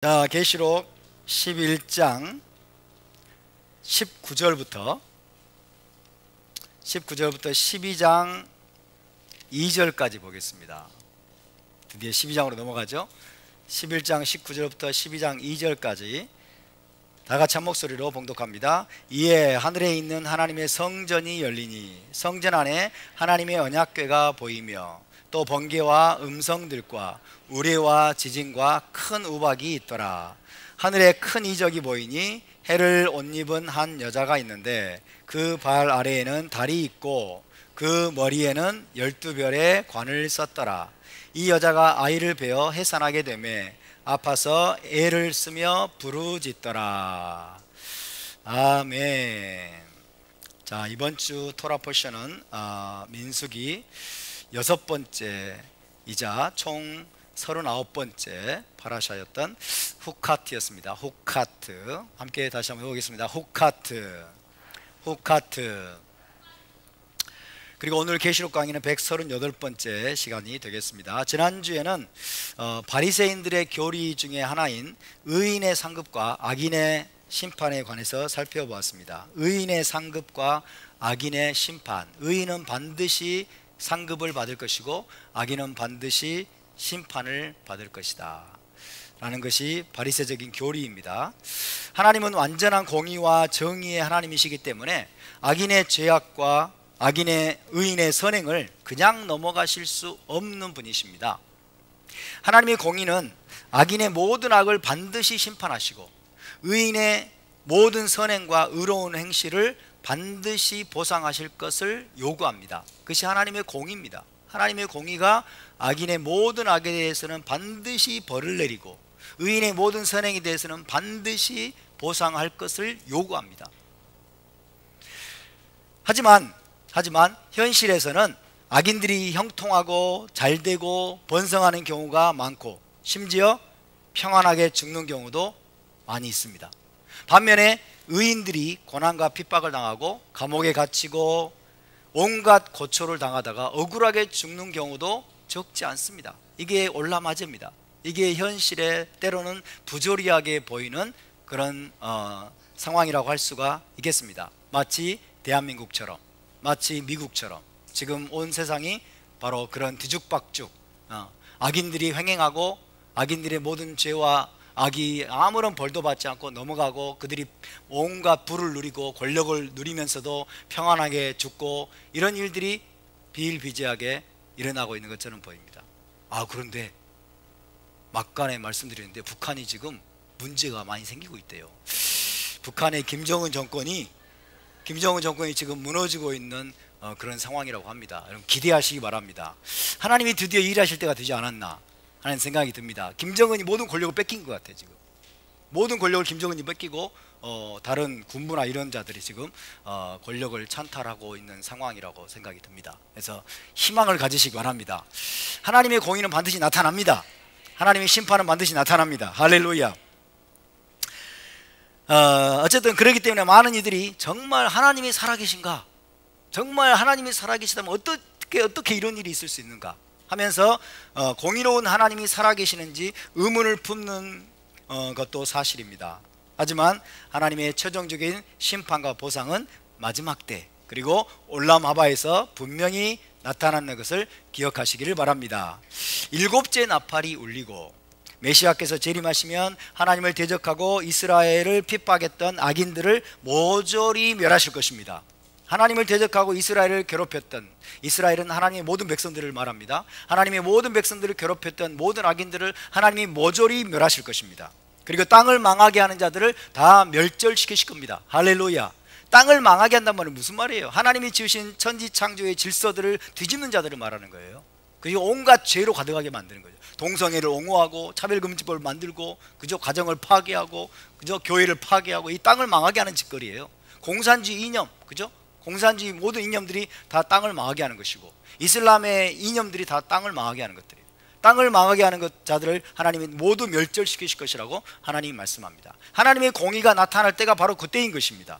자, 계시록 11장 19절부터 12장 2절까지 보겠습니다. 드디어 12장으로 넘어가죠. 11장 19절부터 12장 2절까지 다 같이 한 목소리로 봉독합니다. 이에 하늘에 있는 하나님의 성전이 열리니 성전 안에 하나님의 언약궤가 보이며 또 번개와 음성들과 우레와 지진과 큰 우박이 있더라. 하늘에 큰 이적이 보이니 해를 옷 입은 한 여자가 있는데 그 발 아래에는 달이 있고 그 머리에는 12별의 관을 썼더라. 이 여자가 아이를 베어 해산하게 되매 아파서 애를 쓰며 부르짖더라. 아멘. 자, 이번 주 토라 포션은 민수기 6번째이자 총 39번째 파라샤였던 후카트였습니다. 후카트. 함께 다시 한번 해보겠습니다. 후카트. 그리고 오늘 계시록 강의는 138번째 시간이 되겠습니다. 지난주에는 바리새인들의 교리 중에 하나인 의인의 상급과 악인의 심판에 관해서 살펴보았습니다. 의인의 상급과 악인의 심판. 의인은 반드시 상급을 받을 것이고 악인은 반드시 심판을 받을 것이다 라는 것이 바리새적인 교리입니다. 하나님은 완전한 공의와 정의의 하나님이시기 때문에 악인의 죄악과 의인의 선행을 그냥 넘어가실 수 없는 분이십니다. 하나님의 공의는 악인의 모든 악을 반드시 심판하시고 의인의 모든 선행과 의로운 행실을 반드시 보상하실 것을 요구합니다. 그것이 하나님의 공의입니다. 하나님의 공의가 악인의 모든 악에 대해서는 반드시 벌을 내리고 의인의 모든 선행에 대해서는 반드시 보상할 것을 요구합니다. 하지만 현실에서는 악인들이 형통하고 잘되고 번성하는 경우가 많고 심지어 평안하게 죽는 경우도 많이 있습니다. 반면에 의인들이 고난과 핍박을 당하고 감옥에 갇히고 온갖 고초를 당하다가 억울하게 죽는 경우도 적지 않습니다. 이게 올라맞입니다. 이게 현실에 때로는 부조리하게 보이는 그런 상황이라고 할 수가 있겠습니다. 마치 대한민국처럼, 마치 미국처럼 지금 온 세상이 바로 그런 뒤죽박죽 악인들이 횡행하고 악인들의 모든 죄와 악이 아무런 벌도 받지 않고 넘어가고 그들이 온갖 부를 누리고 권력을 누리면서도 평안하게 죽고 이런 일들이 비일비재하게 일어나고 있는 것처럼 보입니다. 그런데 막간에 말씀드리는데 북한이 지금 문제가 많이 생기고 있대요. 북한의 김정은 정권이 지금 무너지고 있는 그런 상황이라고 합니다. 여러분 기대하시기 바랍니다. 하나님이 드디어 일하실 때가 되지 않았나 하는 생각이 듭니다. 김정은이 모든 권력을 뺏긴 것 같아요. 지금 모든 권력을 김정은이 뺏기고 다른 군부나 이런 자들이 지금 권력을 찬탈하고 있는 상황이라고 생각이 듭니다. 그래서 희망을 가지시기 바랍니다. 하나님의 공의는 반드시 나타납니다. 하나님의 심판은 반드시 나타납니다. 할렐루야. 어쨌든 그렇기 때문에 많은 이들이 정말 하나님이 살아계신가, 정말 하나님이 살아계시다면 어떻게 이런 일이 있을 수 있는가 하면서 공의로운 하나님이 살아계시는지 의문을 품는 것도 사실입니다. 하지만 하나님의 최종적인 심판과 보상은 마지막 때 그리고 올람하바에서 분명히 나타나는 것을 기억하시기를 바랍니다. 7째 나팔이 울리고 메시아께서 재림하시면 하나님을 대적하고 이스라엘을 핍박했던 악인들을 모조리 멸하실 것입니다. 하나님을 대적하고 이스라엘을 괴롭혔던, 이스라엘은 하나님의 모든 백성들을 말합니다. 하나님의 모든 백성들을 괴롭혔던 모든 악인들을 하나님이 모조리 멸하실 것입니다. 그리고 땅을 망하게 하는 자들을 다 멸절시키실 겁니다. 할렐루야. 땅을 망하게 한단 말은 무슨 말이에요? 하나님이 지으신 천지창조의 질서들을 뒤집는 자들을 말하는 거예요. 그리고 온갖 죄로 가득하게 만드는 거죠. 동성애를 옹호하고 차별금지법을 만들고 그저 가정을 파괴하고 그저 교회를 파괴하고 이 땅을 망하게 하는 짓거리예요. 공산주의 이념, 그죠? 공산주의 모든 이념들이 다 땅을 망하게 하는 것이고 이슬람의 이념들이 다 땅을 망하게 하는 것들이에요. 땅을 망하게 하는 자들을 하나님이 모두 멸절시키실 것이라고 하나님이 말씀합니다. 하나님의 공의가 나타날 때가 바로 그때인 것입니다.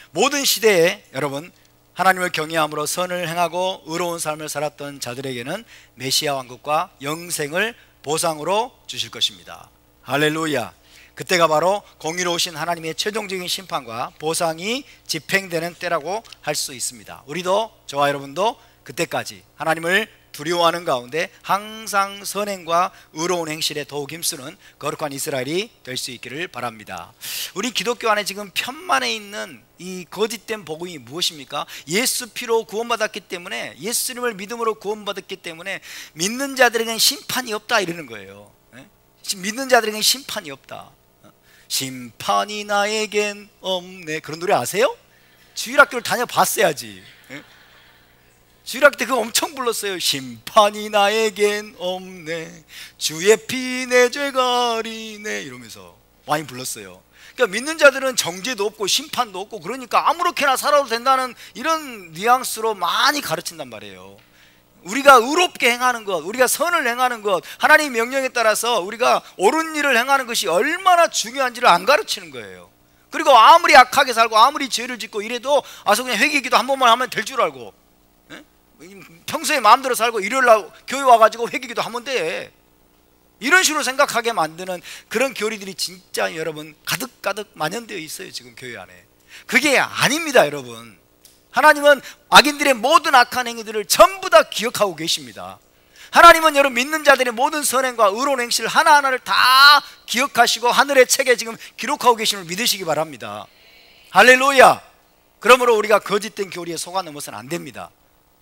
모든 시대에 여러분 하나님을 경외함으로 선을 행하고 의로운 삶을 살았던 자들에게는 메시아 왕국과 영생을 보상으로 주실 것입니다. 할렐루야. 그때가 바로 공의로우신 하나님의 최종적인 심판과 보상이 집행되는 때라고 할 수 있습니다. 우리도, 저와 여러분도 그때까지 하나님을 두려워하는 가운데 항상 선행과 의로운 행실에 더욱 힘쓰는 거룩한 이스라엘이 될 수 있기를 바랍니다. 우리 기독교 안에 지금 편만에 있는 이 거짓된 복음이 무엇입니까? 예수 피로 구원받았기 때문에, 예수님을 믿음으로 구원받았기 때문에 믿는 자들에게는 심판이 없다 이러는 거예요. 믿는 자들에게는 심판이 없다. 심판이 나에겐 없네. 그런 노래 아세요? 주일학교를 다녀봤어야지. 주일학교 때 그거 엄청 불렀어요. 심판이 나에겐 없네, 주의 피 내 죄 가리네, 이러면서 많이 불렀어요. 그러니까 믿는 자들은 정죄도 없고 심판도 없고, 그러니까 아무렇게나 살아도 된다는 이런 뉘앙스로 많이 가르친단 말이에요. 우리가 의롭게 행하는 것, 우리가 선을 행하는 것, 하나님의 명령에 따라서 우리가 옳은 일을 행하는 것이 얼마나 중요한지를 안 가르치는 거예요. 그리고 아무리 악하게 살고 아무리 죄를 짓고 이래도 아서 그냥 회개기도 한 번만 하면 될 줄 알고, 평소에 마음대로 살고 일요일날 교회 와가지고 회개기도 하면 돼, 이런 식으로 생각하게 만드는 그런 교리들이 진짜 여러분 가득가득 만연되어 있어요 지금 교회 안에. 그게 아닙니다 여러분. 하나님은 악인들의 모든 악한 행위들을 전부 다 기억하고 계십니다. 하나님은 여러분 믿는 자들의 모든 선행과 의로운 행실 하나하나를 다 기억하시고 하늘의 책에 지금 기록하고 계심을 믿으시기 바랍니다. 할렐루야. 그러므로 우리가 거짓된 교리에 속아 넘어서는 안 됩니다.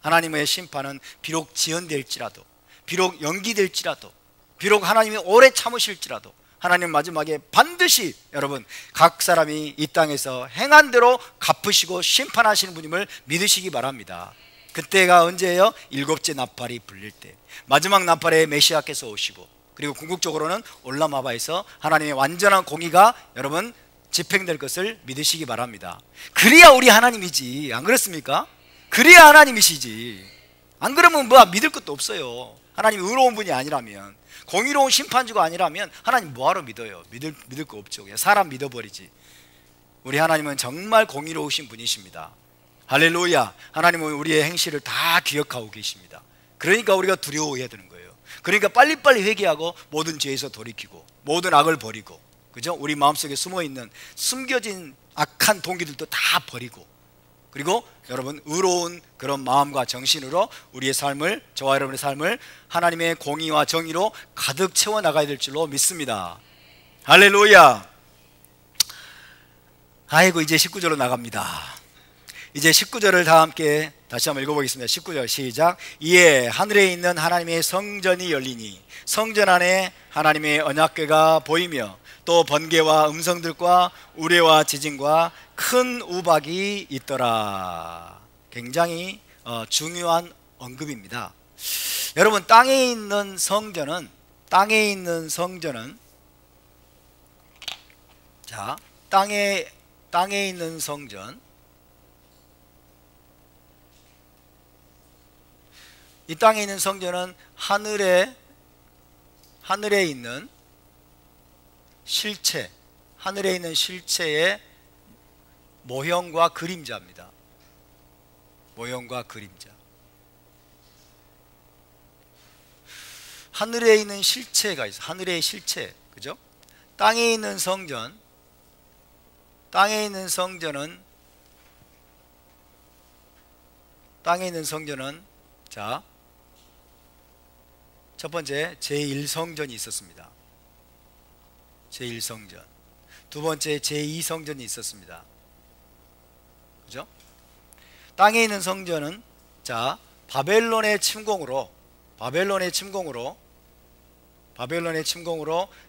하나님의 심판은 비록 지연될지라도, 비록 연기될지라도, 비록 하나님이 오래 참으실지라도 하나님 마지막에 반드시 여러분 각 사람이 이 땅에서 행한 대로 갚으시고 심판하시는 분임을 믿으시기 바랍니다. 그때가 언제예요? 일곱째 나팔이 불릴 때, 마지막 나팔에 메시아께서 오시고, 그리고 궁극적으로는 올라마바에서 하나님의 완전한 공의가 여러분 집행될 것을 믿으시기 바랍니다. 그래야 우리 하나님이지, 안 그렇습니까? 그래야 하나님이시지. 안 그러면 뭐 믿을 것도 없어요. 하나님이 의로운 분이 아니라면, 공의로운 심판주가 아니라면 하나님 뭐하러 믿어요? 믿을 거 없죠. 그냥 사람 믿어버리지. 우리 하나님은 정말 공의로우신 분이십니다. 할렐루야. 하나님은 우리의 행실을 다 기억하고 계십니다. 그러니까 우리가 두려워해야 되는 거예요. 그러니까 빨리빨리 회개하고 모든 죄에서 돌이키고 모든 악을 버리고, 그죠? 우리 마음속에 숨어있는 숨겨진 악한 동기들도 다 버리고, 그리고 여러분 의로운 그런 마음과 정신으로 우리의 삶을, 저와 여러분의 삶을 하나님의 공의와 정의로 가득 채워나가야 될 줄로 믿습니다. 할렐루야. 아이고, 이제 19절로 나갑니다. 이제 19절을 다 함께 다시 한번 읽어보겠습니다. 19절 시작. 이에 하늘에 있는 하나님의 성전이 열리니 성전 안에 하나님의 언약궤가 보이며 또 번개와 음성들과 우레와 지진과 큰 우박이 있더라. 굉장히 중요한 언급입니다. 여러분, 땅에 있는 성전은 자, 땅에 있는 성전, 이 땅에 있는 성전은 하늘에 있는 실체, 하늘에 있는 실체의 모형과 그림자입니다. 모형과 그림자. 하늘에 있는 실체가 있어. 하늘의 실체, 그죠? 땅에 있는 성전은 자, 첫 번째 제1성전이 있었습니다. 제1성전. 두 번째 제2성전이 있었습니다. 그죠? 땅에 있는 성전은 자, 바벨론의 침공으로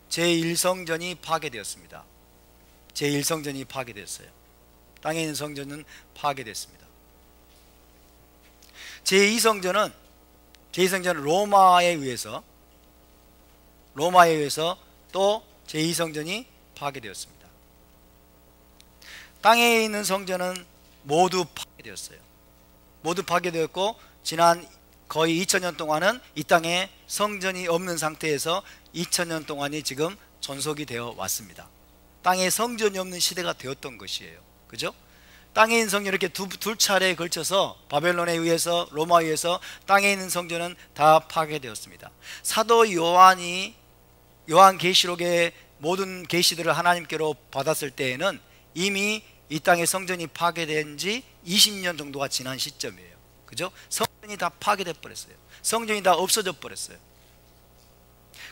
제1성전이 파괴되었습니다. 제1성전이 파괴되었어요. 땅에 있는 성전은 파괴됐습니다. 제2성전은 로마에 의해서 또 제2성전이 파괴되었습니다. 땅에 있는 성전은 모두 파괴되었어요. 모두 파괴되었고, 지난 거의 2000년 동안은 이 땅에 성전이 없는 상태에서 2000년 동안이 지금 존속이 되어 왔습니다. 땅에 성전이 없는 시대가 되었던 것이에요. 그죠? 땅에 있는 성전 이렇게 둘 차례에 걸쳐서 바벨론에 의해서 로마에 의해서 땅에 있는 성전은 다 파괴되었습니다. 사도 요한계시록의 모든 계시들을 하나님께로 받았을 때에는 이미 이 땅의 성전이 파괴된 지 20년 정도가 지난 시점이에요. 그죠? 성전이 다 파괴돼 버렸어요. 성전이 다 없어져 버렸어요.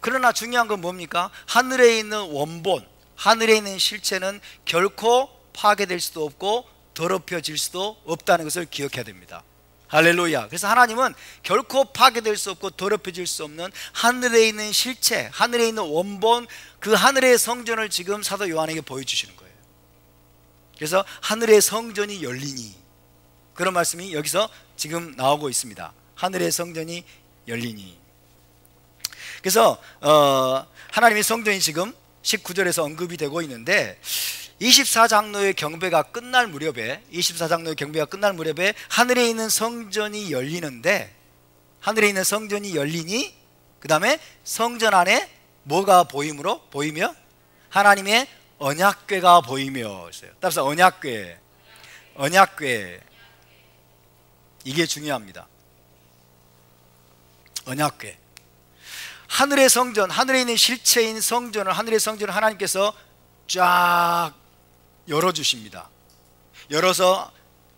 그러나 중요한 건 뭡니까? 하늘에 있는 원본, 하늘에 있는 실체는 결코 파괴될 수도 없고 더럽혀질 수도 없다는 것을 기억해야 됩니다. 할렐루야. 그래서 하나님은 결코 파괴될 수 없고 더럽혀질 수 없는 하늘에 있는 실체, 하늘에 있는 원본, 그 하늘의 성전을 지금 사도 요한에게 보여주시는 거예요. 그래서 하늘의 성전이 열리니, 그런 말씀이 여기서 지금 나오고 있습니다. 하늘의 성전이 열리니. 그래서 하나님의 성전이 지금 19절에서 언급이 되고 있는데 24장로의 경배가 끝날 무렵에 하늘에 있는 성전이 열리는데, 하늘에 있는 성전이 열리니 그 다음에 성전 안에 뭐가 보이며 하나님의 언약궤가 보이며 있어요. 따라서 언약궤, 이게 중요합니다. 언약궤. 하늘의 성전, 하늘에 있는 실체인 성전을, 하늘의 성전을 하나님께서 쫙 열어주십니다. 열어서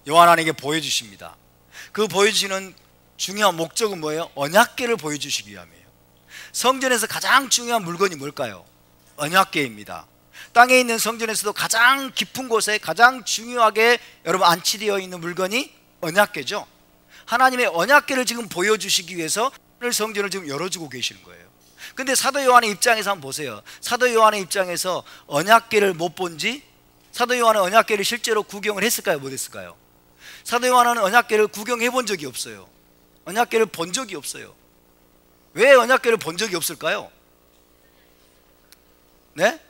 요한에게 보여주십니다. 그 보여주시는 중요한 목적은 뭐예요? 언약궤를 보여주시기 위함이에요. 성전에서 가장 중요한 물건이 뭘까요? 언약궤입니다. 땅에 있는 성전에서도 가장 깊은 곳에 가장 중요하게 여러분 안치되어 있는 물건이 언약궤죠. 하나님의 언약궤를 지금 보여주시기 위해서 하늘 성전을 지금 열어주고 계시는 거예요. 근데 사도 요한의 입장에서 한번 보세요. 사도 요한의 입장에서 언약궤를 못 본지, 사도 요한은 언약궤를 실제로 구경을 했을까요? 못 했을까요? 사도 요한은 언약궤를 구경해 본 적이 없어요. 언약궤를 본 적이 없어요. 왜 언약궤를 본 적이 없을까요? 네?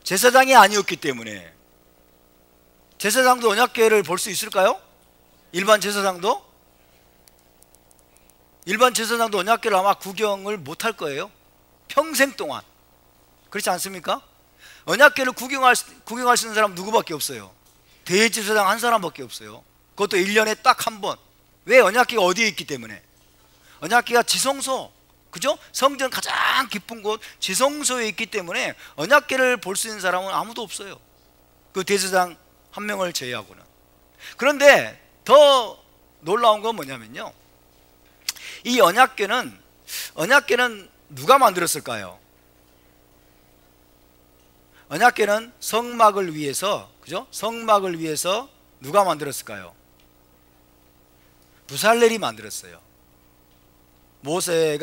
제사장이 아니었기 때문에. 제사장도 언약궤를 볼 수 있을까요? 일반 제사장도 언약궤를 아마 구경을 못 할 거예요. 평생 동안. 그렇지 않습니까? 언약궤를 구경할 수 있는 사람은 누구밖에 없어요? 대제사장 한 사람밖에 없어요. 그것도 1년에 딱 한 번. 왜? 언약궤가 어디에 있기 때문에. 언약궤가 지성소, 그죠? 성전 가장 깊은 곳 지성소에 있기 때문에 언약궤를 볼 수 있는 사람은 아무도 없어요. 그 대제사장 한 명을 제외하고는. 그런데 더 놀라운 건 뭐냐면요, 이 언약궤는 누가 만들었을까요? 언약궤는 성막을 위해서, 그죠? 성막을 위해서 누가 만들었을까요? 부살렐이 만들었어요. 모세의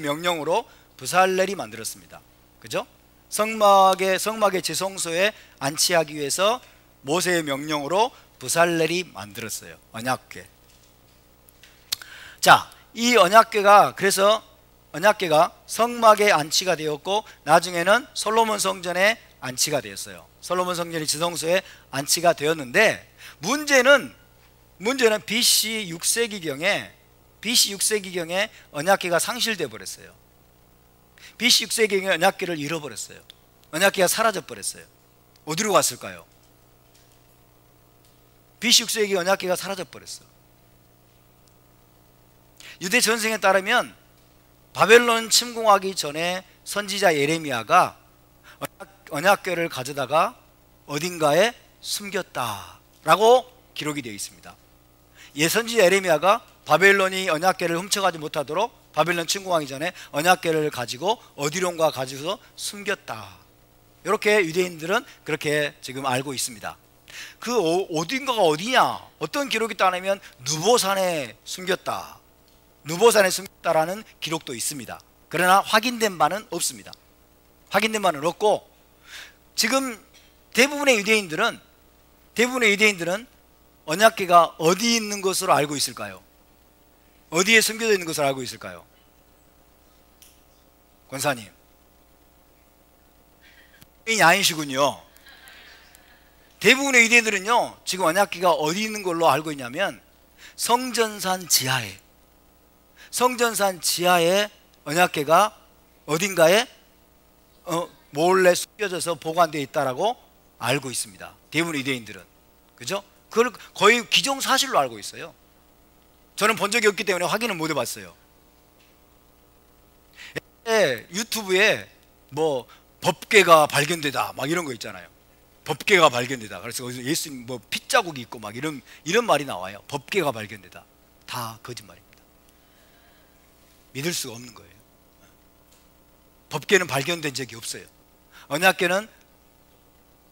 명령으로 부살렐이 만들었습니다. 그죠? 성막의 지성소에 안치하기 위해서 모세의 명령으로 부살렐이 만들었어요. 언약궤. 자, 이 언약궤가, 그래서 언약궤가 성막에 안치가 되었고 나중에는 솔로몬 성전에 안치가 되었어요. 솔로몬 성전이 지성소에 안치가 되었는데 문제는 BC 6세기경에 언약궤가 상실되어 버렸어요. BC 6세기경에 언약궤를 잃어버렸어요. 언약궤가 사라져 버렸어요. 어디로 갔을까요? BC 6세기 언약궤가 사라져 버렸어요. 유대 전승에 따르면 바벨론 침공하기 전에 선지자 예레미야가 언약궤를 가져다가 어딘가에 숨겼다라고 기록이 되어 있습니다. 선지자 예레미야가 바벨론이 언약궤를 훔쳐가지 못하도록 바벨론 침공하기 전에 언약궤를 가지고 어디론가 가지고서 숨겼다. 이렇게 유대인들은 그렇게 지금 알고 있습니다. 그 어딘가가 어디냐? 어떤 기록이 따르면 누보산에 숨겼다. 누보산에 숨겼다라는 기록도 있습니다. 그러나 확인된 바는 없습니다. 확인된 바는 없고, 지금 대부분의 유대인들은 언약궤가 어디 있는 것으로 알고 있을까요? 어디에 숨겨져 있는 것으로 알고 있을까요? 권사님, 이 아니시군요. 대부분의 유대인들은요, 지금 언약궤가 어디 있는 걸로 알고 있냐면 성전산 지하에 언약궤가 어딘가에 몰래 숨겨져서 보관되어 있다라고 알고 있습니다. 대부분의 유대인들은. 그죠? 그걸 거의 기정사실로 알고 있어요. 저는 본 적이 없기 때문에 확인을 못 해봤어요. 유튜브에 뭐 법궤가 발견되다 막 이런 거 있잖아요. 법궤가 발견되다. 그래서 거기서 예수님 뭐 핏자국이 있고 막 이런 말이 나와요. 법궤가 발견되다. 다 거짓말입니다. 믿을 수가 없는 거예요. 법궤는 발견된 적이 없어요. 언약궤는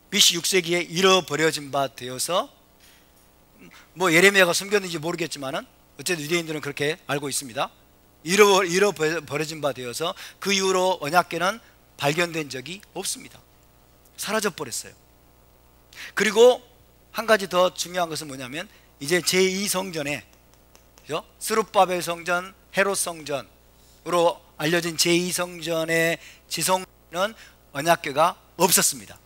BC 6세기에 잃어버려진 바 되어서 뭐 예레미야가 숨겼는지 모르겠지만은 어쨌든 유대인들은 그렇게 알고 있습니다. 잃어버려진 바 되어서 그 이후로 언약궤는 발견된 적이 없습니다. 사라져 버렸어요. 그리고 한 가지 더 중요한 것은 뭐냐면 이제 제2성전에 스룹바벨 성전, 헤롯 성전으로 알려진 제2성전의 지성소에는 언약궤가 없었습니다.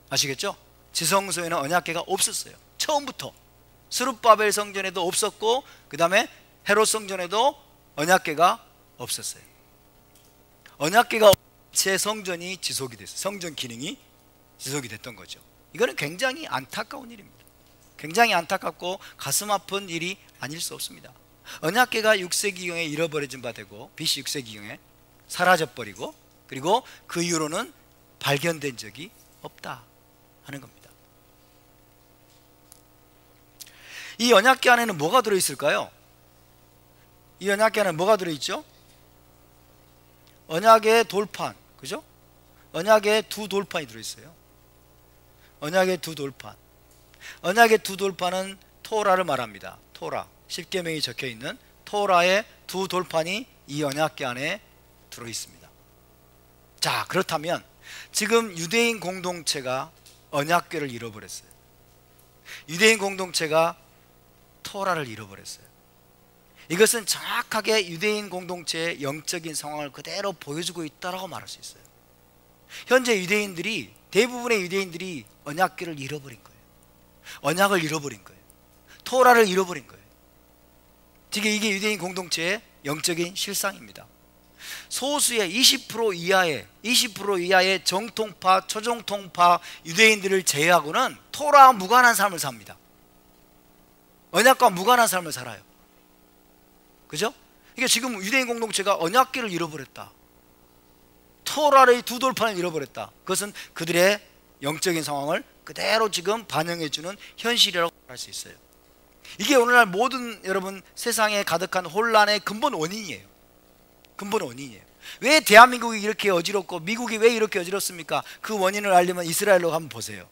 아시겠죠? 지성소에는 언약궤가 없었어요. 처음부터 스룹바벨 성전에도 없었고 그 다음에 헤롯 성전에도 언약궤가 없었어요. 언약궤가 제 성전이 지속이 됐어요. 성전 기능이 지속이 됐던 거죠. 이거는 굉장히 안타까운 일입니다. 굉장히 안타깝고 가슴 아픈 일이 아닐 수 없습니다. 언약궤가 6세기경에 잃어버려진 바 되고 BC 6세기경에 사라져버리고 그리고 그 이후로는 발견된 적이 없다 하는 겁니다. 이 언약궤 안에는 뭐가 들어있을까요? 이 언약궤 안에 뭐가 들어있죠? 언약의 돌판, 그죠? 언약의 두 돌판이 들어있어요. 언약의 두 돌판. 언약의 두 돌판은 토라를 말합니다. 토라, 십계명이 적혀있는 토라의 두 돌판이 이 언약궤 안에 들어있습니다. 자, 그렇다면 지금 유대인 공동체가 언약궤를 잃어버렸어요. 유대인 공동체가 토라를 잃어버렸어요. 이것은 정확하게 유대인 공동체의 영적인 상황을 그대로 보여주고 있다고 말할 수 있어요. 현재 유대인들이, 대부분의 유대인들이 언약궤를 잃어버린 거예요. 언약을 잃어버린 거예요. 토라를 잃어버린 거예요. 지금 이게 유대인 공동체의 영적인 실상입니다. 소수의 20% 이하의 정통파, 초정통파 유대인들을 제외하고는 토라와 무관한 삶을 삽니다. 언약과 무관한 삶을 살아요. 그죠? 그러니까 지금 유대인 공동체가 언약궤를 잃어버렸다. 토라의 두 돌판을 잃어버렸다. 그것은 그들의 영적인 상황을 그대로 지금 반영해주는 현실이라고 할 수 있어요. 이게 오늘날 모든 여러분 세상에 가득한 혼란의 근본 원인이에요. 근본 원인이에요. 왜 대한민국이 이렇게 어지럽고 미국이 왜 이렇게 어지럽습니까? 그 원인을 알려면 이스라엘로 한번 보세요.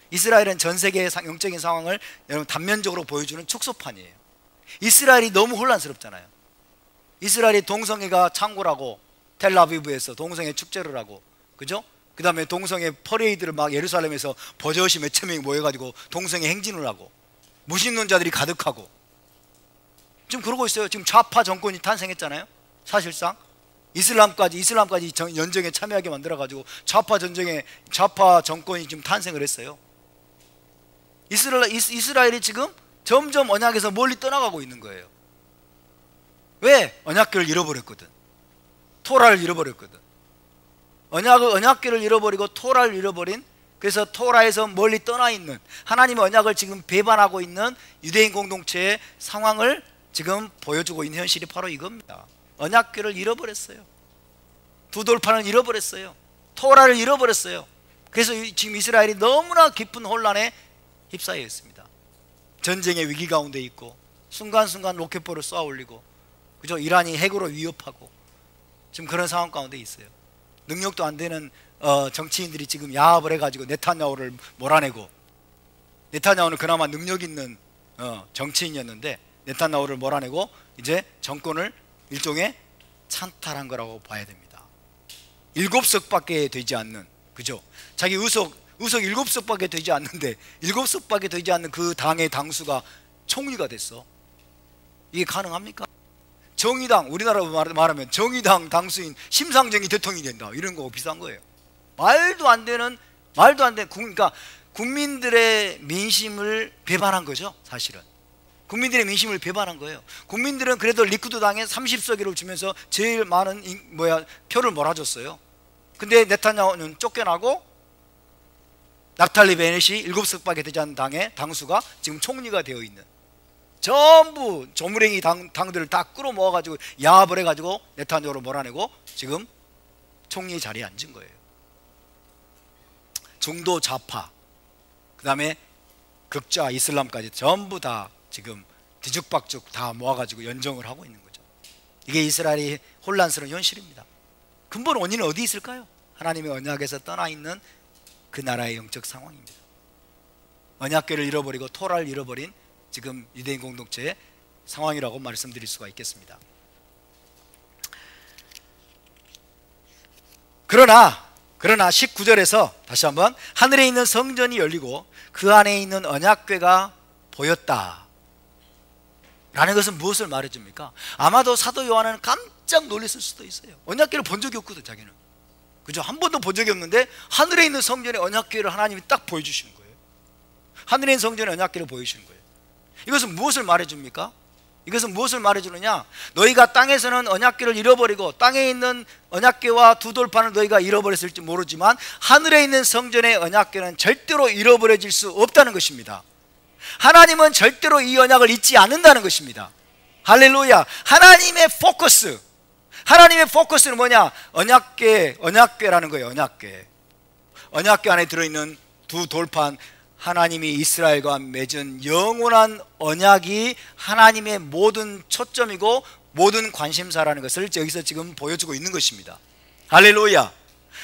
이스라엘은 전 세계의 영적인 상황을 여러분 단면적으로 보여주는 축소판이에요. 이스라엘이 너무 혼란스럽잖아요. 이스라엘이 동성애가 창고라고 텔아비브에서 동성애 축제를 하고, 그죠? 그 다음에 동성애 퍼레이드를 막 예루살렘에서 버젓이 몇천 명이 모여가지고 동성애 행진을 하고 무신론자들이 가득하고 지금 그러고 있어요. 지금 좌파 정권이 탄생했잖아요. 사실상 이슬람까지 연정에 참여하게 만들어가지고 좌파 정권이 지금 탄생을 했어요. 이스라엘이 지금 점점 언약에서 멀리 떠나가고 있는 거예요. 왜? 언약궤를 잃어버렸거든. 토라를 잃어버렸거든. 언약궤를 잃어버리고 토라를 잃어버린, 그래서 토라에서 멀리 떠나 있는, 하나님의 언약을 지금 배반하고 있는 유대인 공동체의 상황을 지금 보여주고 있는 현실이 바로 이겁니다. 언약궤를 잃어버렸어요. 두 돌판을 잃어버렸어요. 토라를 잃어버렸어요. 그래서 지금 이스라엘이 너무나 깊은 혼란에 휩싸여 있습니다. 전쟁의 위기 가운데 있고 순간순간 로켓포를 쏘아 올리고, 그죠? 이란이 핵으로 위협하고 지금 그런 상황 가운데 있어요. 능력도 안 되는 정치인들이 지금 야합을 해가지고 네타냐후를 몰아내고, 네타냐후는 그나마 능력 있는 정치인이었는데 네타냐후를 몰아내고 이제 정권을 일종의 찬탈한 거라고 봐야 됩니다. 7석밖에 되지 않는, 그죠? 자기 의석 7석밖에 되지 않는데 7석밖에 되지 않는 그 당의 당수가 총리가 됐어. 이게 가능합니까? 정의당, 우리나라로 말하면 정의당 당수인 심상정이 대통령이 된다, 이런 거하고 비슷한 거예요. 말도 안 되는, 그러니까 국민들의 민심을 배반한 거죠. 사실은 국민들의 민심을 배반한 거예요. 국민들은 그래도 리쿠드 당에 30석을 주면서 제일 많은 표를 몰아줬어요. 근데 네타냐후는 쫓겨나고 납탈리 베넷이 7석밖에 되지 않는 당의 당수가 지금 총리가 되어 있는, 전부 조무랭이 당들을 다 끌어모아가지고 야합을 해가지고 네타냐후를 몰아내고 지금 총리 자리에 앉은 거예요. 중도 좌파, 그 다음에 극좌 이슬람까지 전부 다 지금 뒤죽박죽 다 모아가지고 연정을 하고 있는 거죠. 이게 이스라엘의 혼란스러운 현실입니다. 근본 원인은 어디 있을까요? 하나님의 언약에서 떠나 있는 그 나라의 영적 상황입니다. 언약궤를 잃어버리고 토라를 잃어버린 지금 유대인 공동체의 상황이라고 말씀드릴 수가 있겠습니다. 그러나 19절에서 다시 한번 하늘에 있는 성전이 열리고 그 안에 있는 언약궤가 보였다 라는 것은 무엇을 말해줍니까? 아마도 사도 요한은 깜짝 놀랐을 수도 있어요. 언약궤를 본 적이 없거든, 자기는. 그죠? 한 번도 본 적이 없는데 하늘에 있는 성전의 언약궤를 하나님이 딱 보여주시는 거예요. 하늘에 있는 성전의 언약궤를 보여주시는 거예요. 이것은 무엇을 말해줍니까? 이것은 무엇을 말해주느냐? 너희가 땅에서는 언약궤를 잃어버리고 땅에 있는 언약궤와 두 돌판을 너희가 잃어버렸을지 모르지만 하늘에 있는 성전의 언약궤는 절대로 잃어버려질 수 없다는 것입니다. 하나님은 절대로 이 언약을 잊지 않는다는 것입니다. 할렐루야. 하나님의 포커스는 뭐냐? 언약궤라는 거예요. 언약궤 안에 들어있는 두 돌판, 하나님이 이스라엘과 맺은 영원한 언약이 하나님의 모든 초점이고 모든 관심사라는 것을 여기서 지금 보여주고 있는 것입니다. 할렐루야.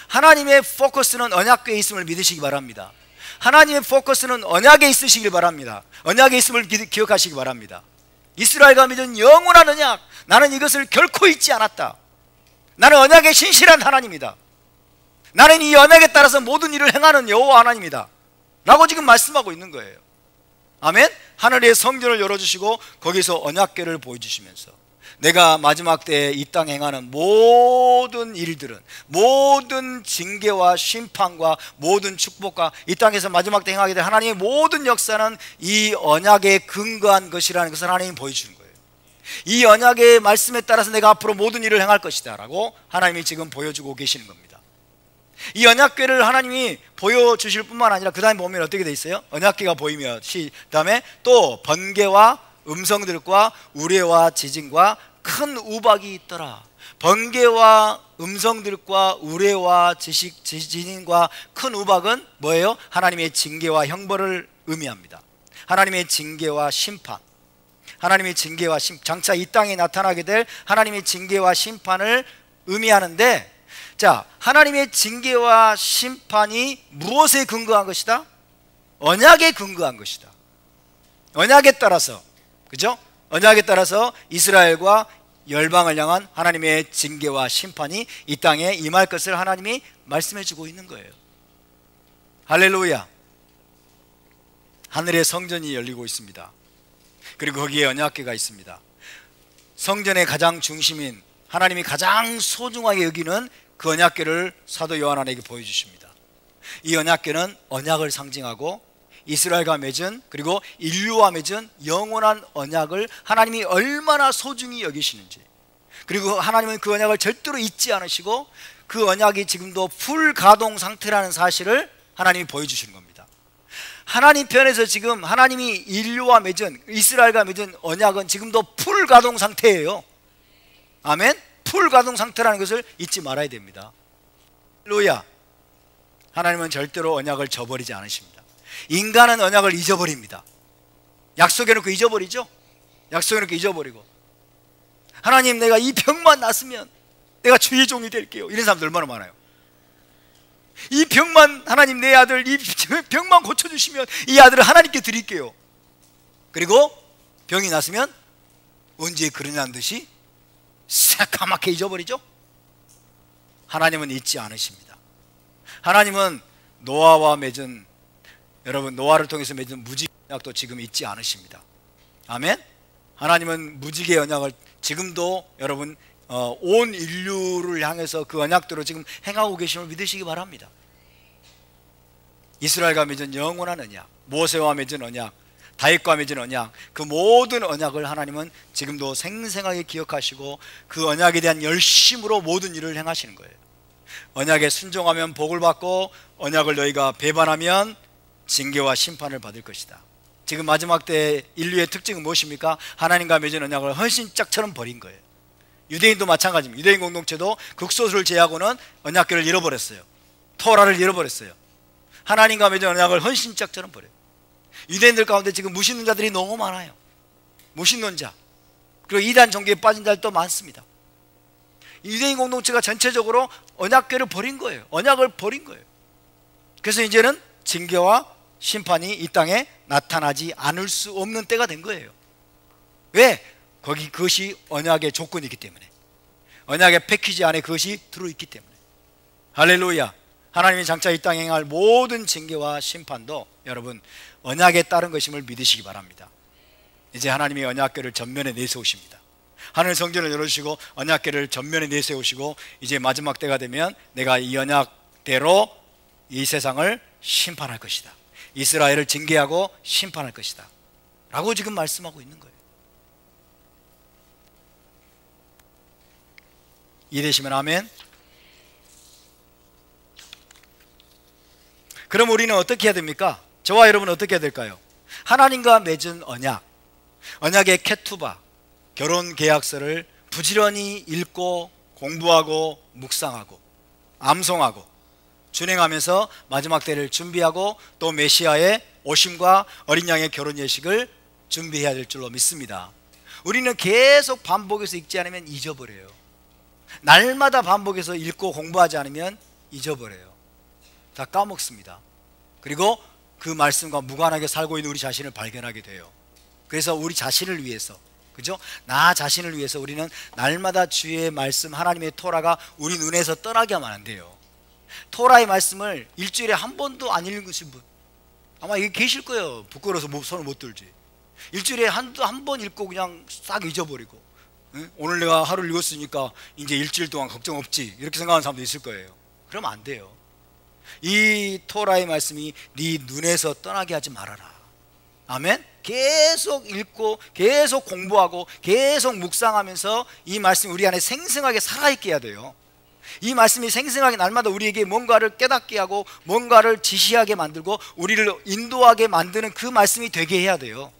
하나님의 포커스는 언약궤에 있음을 믿으시기 바랍니다. 하나님의 포커스는 언약에 있으시길 바랍니다. 언약에 있음을 기억하시기 바랍니다. 이스라엘과 맺은 영원한 언약, 나는 이것을 결코 잊지 않았다. 나는 언약에 신실한 하나님이다. 나는 이 언약에 따라서 모든 일을 행하는 여호와 하나님이다 라고 지금 말씀하고 있는 거예요. 아멘. 하늘의 성전을 열어주시고 거기서 언약궤를 보여주시면서 내가 마지막 때에 이 땅에 행하는 모든 일들은, 모든 징계와 심판과 모든 축복과 이 땅에서 마지막 때 행하게 될 하나님의 모든 역사는 이 언약에 근거한 것이라는 것을 하나님이 보여주는 거예요. 이 언약의 말씀에 따라서 내가 앞으로 모든 일을 행할 것이다 라고 하나님이 지금 보여주고 계시는 겁니다. 이 언약궤를 하나님이 보여주실 뿐만 아니라 그 다음에 보면 어떻게 돼 있어요? 언약궤가 보이면 그 다음에 또 번개와 음성들과 우레와 지진과 큰 우박이 있더라. 번개와 음성들과 우레와 지진과 큰 우박은 뭐예요? 하나님의 징계와 형벌을 의미합니다. 하나님의 징계와 심판, 장차 이 땅에 나타나게 될 하나님의 징계와 심판을 의미하는데, 자, 하나님의 징계와 심판이 무엇에 근거한 것이다? 언약에 근거한 것이다. 언약에 따라서, 그죠? 언약에 따라서 이스라엘과 열방을 향한 하나님의 징계와 심판이 이 땅에 임할 것을 하나님이 말씀해 주고 있는 거예요. 할렐루야. 하늘의 성전이 열리고 있습니다. 그리고 거기에 언약궤가 있습니다. 성전의 가장 중심인 하나님이 가장 소중하게 여기는 그 언약궤를 사도 요한에게 보여주십니다. 이 언약궤는 언약을 상징하고 이스라엘과 맺은, 그리고 인류와 맺은 영원한 언약을 하나님이 얼마나 소중히 여기시는지, 그리고 하나님은 그 언약을 절대로 잊지 않으시고 그 언약이 지금도 풀가동 상태라는 사실을 하나님이 보여주시는 겁니다. 하나님 편에서 지금 하나님이 인류와 맺은, 이스라엘과 맺은 언약은 지금도 풀가동 상태예요. 아멘. 풀가동 상태라는 것을 잊지 말아야 됩니다. 할렐루야. 하나님은 절대로 언약을 저버리지 않으십니다. 인간은 언약을 잊어버립니다. 약속해놓고 잊어버리죠. 약속해놓고 잊어버리고, 하나님 내가 이 병만 낫으면 내가 주의 종이 될게요, 이런 사람들 얼마나 많아요. 이 병만, 하나님 내 아들 이 병만 고쳐주시면 이 아들을 하나님께 드릴게요. 그리고 병이 났으면 언제 그러냐는 듯이 새까맣게 잊어버리죠. 하나님은 잊지 않으십니다. 하나님은 노아와 맺은, 여러분 노아를 통해서 맺은 무지개 언약도 지금 잊지 않으십니다. 아멘. 하나님은 무지개 언약을 지금도 여러분 온 인류를 향해서 그 언약대로 지금 행하고 계심을 믿으시기 바랍니다. 이스라엘과 맺은 영원한 언약, 모세와 맺은 언약, 다윗과 맺은 언약, 그 모든 언약을 하나님은 지금도 생생하게 기억하시고 그 언약에 대한 열심으로 모든 일을 행하시는 거예요. 언약에 순종하면 복을 받고 언약을 너희가 배반하면 징계와 심판을 받을 것이다. 지금 마지막 때 인류의 특징은 무엇입니까? 하나님과 맺은 언약을 헌신짝처럼 버린 거예요. 유대인도 마찬가지입니다. 유대인 공동체도 극소수를 제외하고는 언약궤를 잃어버렸어요. 토라를 잃어버렸어요. 하나님과 맺은 언약을 헌신짝처럼 버려요. 유대인들 가운데 지금 무신론자들이 너무 많아요. 무신론자, 그리고 이단 종교에 빠진 자들 또 많습니다. 유대인 공동체가 전체적으로 언약궤를 버린 거예요. 언약을 버린 거예요. 그래서 이제는 징계와 심판이 이 땅에 나타나지 않을 수 없는 때가 된 거예요. 왜? 그것이 언약의 조건이기 때문에, 언약의 패키지 안에 그것이 들어있기 때문에. 할렐루야. 하나님이 장차 이 땅에 행할 모든 징계와 심판도 여러분 언약에 따른 것임을 믿으시기 바랍니다. 이제 하나님이 언약궤를 전면에 내세우십니다. 하늘 성전을 열어주시고 언약궤를 전면에 내세우시고, 이제 마지막 때가 되면 내가 이 언약대로 이 세상을 심판할 것이다. 이스라엘을 징계하고 심판할 것이다 라고 지금 말씀하고 있는 거예요. 이해되시면 아멘. 그럼 우리는 어떻게 해야 됩니까? 저와 여러분은 어떻게 해야 될까요? 하나님과 맺은 언약의 케투바, 결혼 계약서를 부지런히 읽고 공부하고 묵상하고 암송하고 준행하면서 마지막 때를 준비하고 또 메시아의 오심과 어린 양의 결혼 예식을 준비해야 될 줄로 믿습니다. 우리는 계속 반복해서 읽지 않으면 잊어버려요. 날마다 반복해서 읽고 공부하지 않으면 잊어버려요. 다 까먹습니다. 그리고 그 말씀과 무관하게 살고 있는 우리 자신을 발견하게 돼요. 그래서 우리 자신을 위해서, 그죠? 나 자신을 위해서 우리는 날마다 주의 말씀, 하나님의 토라가 우리 눈에서 떠나게 하면 안 돼요. 토라의 말씀을 일주일에 한 번도 안 읽으신 분 아마 여기 계실 거예요. 부끄러워서 손을 못 들지. 일주일에 한 번 읽고 그냥 싹 잊어버리고, 응? 오늘 내가 하루를 읽었으니까 이제 일주일 동안 걱정 없지, 이렇게 생각하는 사람도 있을 거예요. 그러면 안 돼요. 이 토라의 말씀이 네 눈에서 떠나게 하지 말아라. 아멘. 계속 읽고 계속 공부하고 계속 묵상하면서 이 말씀이 우리 안에 생생하게 살아있게 해야 돼요. 이 말씀이 생생하게 날마다 우리에게 뭔가를 깨닫게 하고 뭔가를 지시하게 만들고 우리를 인도하게 만드는 그 말씀이 되게 해야 돼요.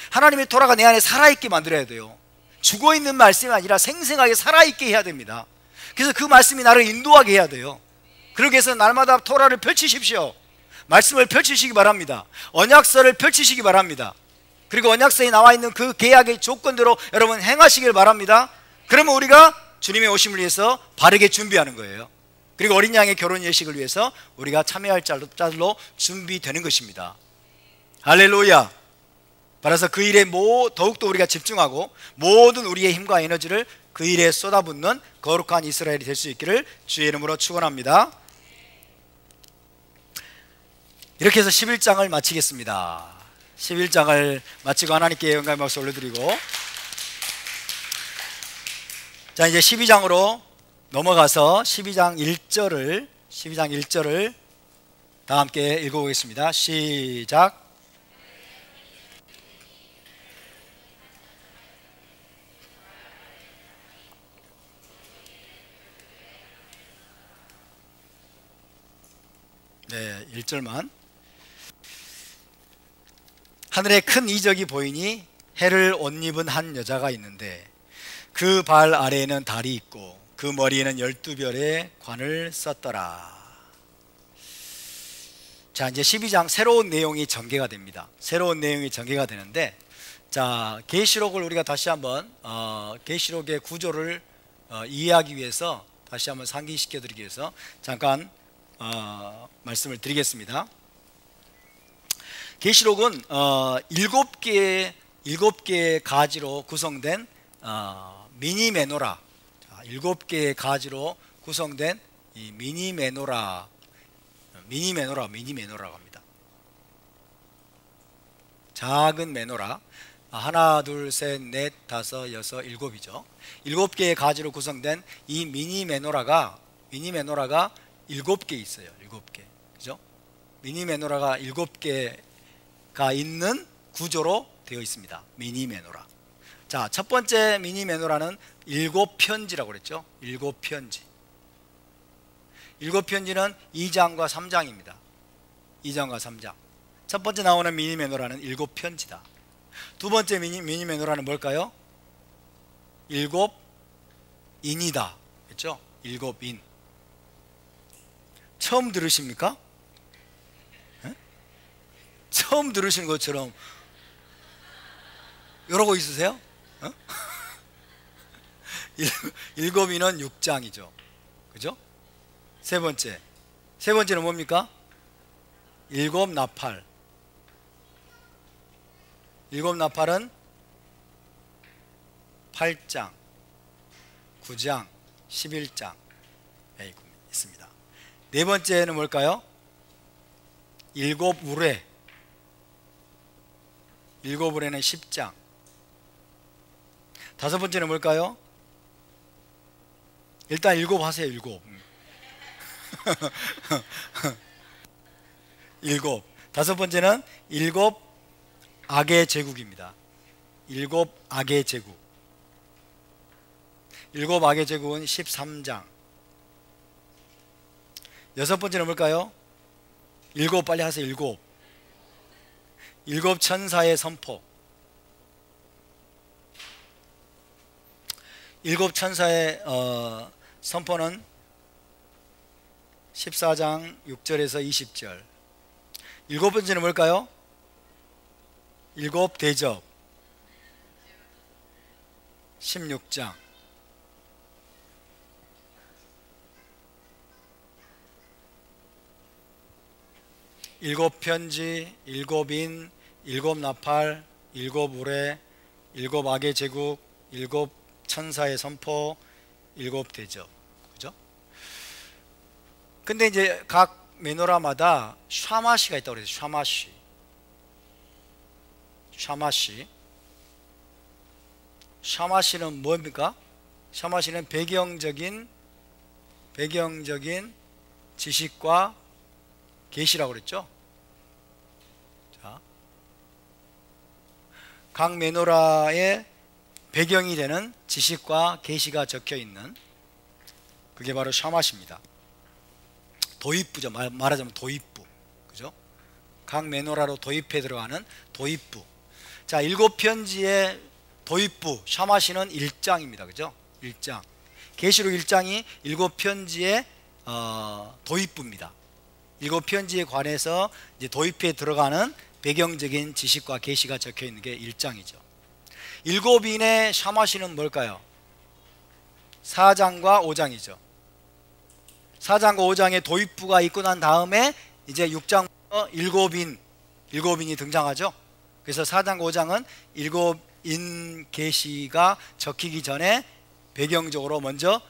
하나님의 토라가 내 안에 살아있게 만들어야 돼요. 죽어있는 말씀이 아니라 생생하게 살아있게 해야 됩니다. 그래서 그 말씀이 나를 인도하게 해야 돼요. 그러기 위해서 날마다 토라를 펼치십시오. 말씀을 펼치시기 바랍니다. 언약서를 펼치시기 바랍니다. 그리고 언약서에 나와 있는 그 계약의 조건대로 여러분 행하시길 바랍니다. 그러면 우리가 주님의 오심을 위해서 바르게 준비하는 거예요. 그리고 어린 양의 결혼 예식을 위해서 우리가 참여할 자들로 준비되는 것입니다. 할렐루야. 따라서 그 일에 더욱더 우리가 집중하고 모든 우리의 힘과 에너지를 그 일에 쏟아붓는 거룩한 이스라엘이 될 수 있기를 주의 이름으로 축원합니다. 이렇게 해서 11장을 마치겠습니다. 11장을 마치고 하나님께 영광의 박수 올려드리고, 자 이제 12장으로 넘어가서 12장 1절을 다 함께 읽어보겠습니다. 시작. 네, 1절만. 하늘에 큰 이적이 보이니 해를 옷 입은 한 여자가 있는데 그 발 아래에는 달이 있고 그 머리에는 12별의 관을 썼더라. 자 이제 12장 새로운 내용이 전개가 됩니다. 새로운 내용이 전개가 되는데, 자 계시록을 우리가 다시 한번 계시록의 구조를 이해하기 위해서 다시 한번 상기시켜 드리기 위해서 잠깐 말씀을 드리겠습니다. 계시록은 7개의 가지로 구성된 미니 메노라, 7개의 가지로 구성된 이 미니 메노라라고 합니다. 작은 메노라, 하나, 둘, 셋, 넷, 다섯, 여섯, 일곱이죠. 7개의 가지로 구성된 이 미니 메노라가 7개 있어요. 7개. 그죠? 미니 메노라가 7개가 있는 구조로 되어 있습니다. 미니 메노라. 자, 첫 번째 미니 메노라는 7편지라고 그랬죠. 7편지. 일곱 편지는 2장과 3장입니다. 2장과 3장. 첫 번째 나오는 미니 메노라는 일곱 편지다. 두 번째 미니 메노라는 뭘까요? 일곱 인이다. 그렇죠? 일곱 인. 처음 들으십니까? 에? 처음 들으신 것처럼 이러고 있으세요? 어? 일곱 인은 6장이죠. 그죠? 세 번째는 뭡니까? 일곱 나팔. 일곱 나팔은 8장, 9장, 11장에 있습니다. 네 번째는 뭘까요? 일곱 우레. 일곱 우레는 10장. 다섯 번째는 뭘까요? 일단 일곱 하세요. 일곱. 일곱. 다섯 번째는 일곱 악의 제국입니다. 일곱 악의 제국. 일곱 악의 제국은 13장. 여섯 번째는 뭘까요? 일곱 빨리 하세요. 일곱. 일곱 천사의 선포. 일곱 천사의 선포는 14장 6절에서 20절. 일곱 번째는 뭘까요? 일곱 대접. 16장. 일곱 편지, 일곱 인, 일곱 나팔, 일곱 우레, 일곱 악의 제국, 일곱 천사의 선포, 일곱 대접. 그죠? 근데 이제 각 메노라마다 샤마시가 있다고 그래요. 샤마시. 샤마시. 샤마시는 뭡니까? 샤마시는 배경적인 지식과 계시라고 그랬죠? 자, 각 메노라의 배경이 되는 지식과 계시가 적혀 있는 그게 바로 샤마시입니다. 도입부죠. 말하자면 도입부. 그죠? 각 메노라로 도입해 들어가는 도입부. 자, 일곱 편지의 도입부 샤마시는 1장입니다. 그죠? 1장. 계시록 1장이 일곱 편지의 도입부입니다. 일곱 편지에 관해서 이제 도입해 들어가는 배경적인 지식과 계시가 적혀 있는 게 1장이죠. 일곱 인의 샤마시는 뭘까요? 4장과 5장이죠. 4장과 5장의 도입부가 있고 난 다음에 이제 6장부터 일곱인이 등장하죠. 그래서 4장과 5장은 일곱인 계시가 적히기 전에 배경적으로 먼저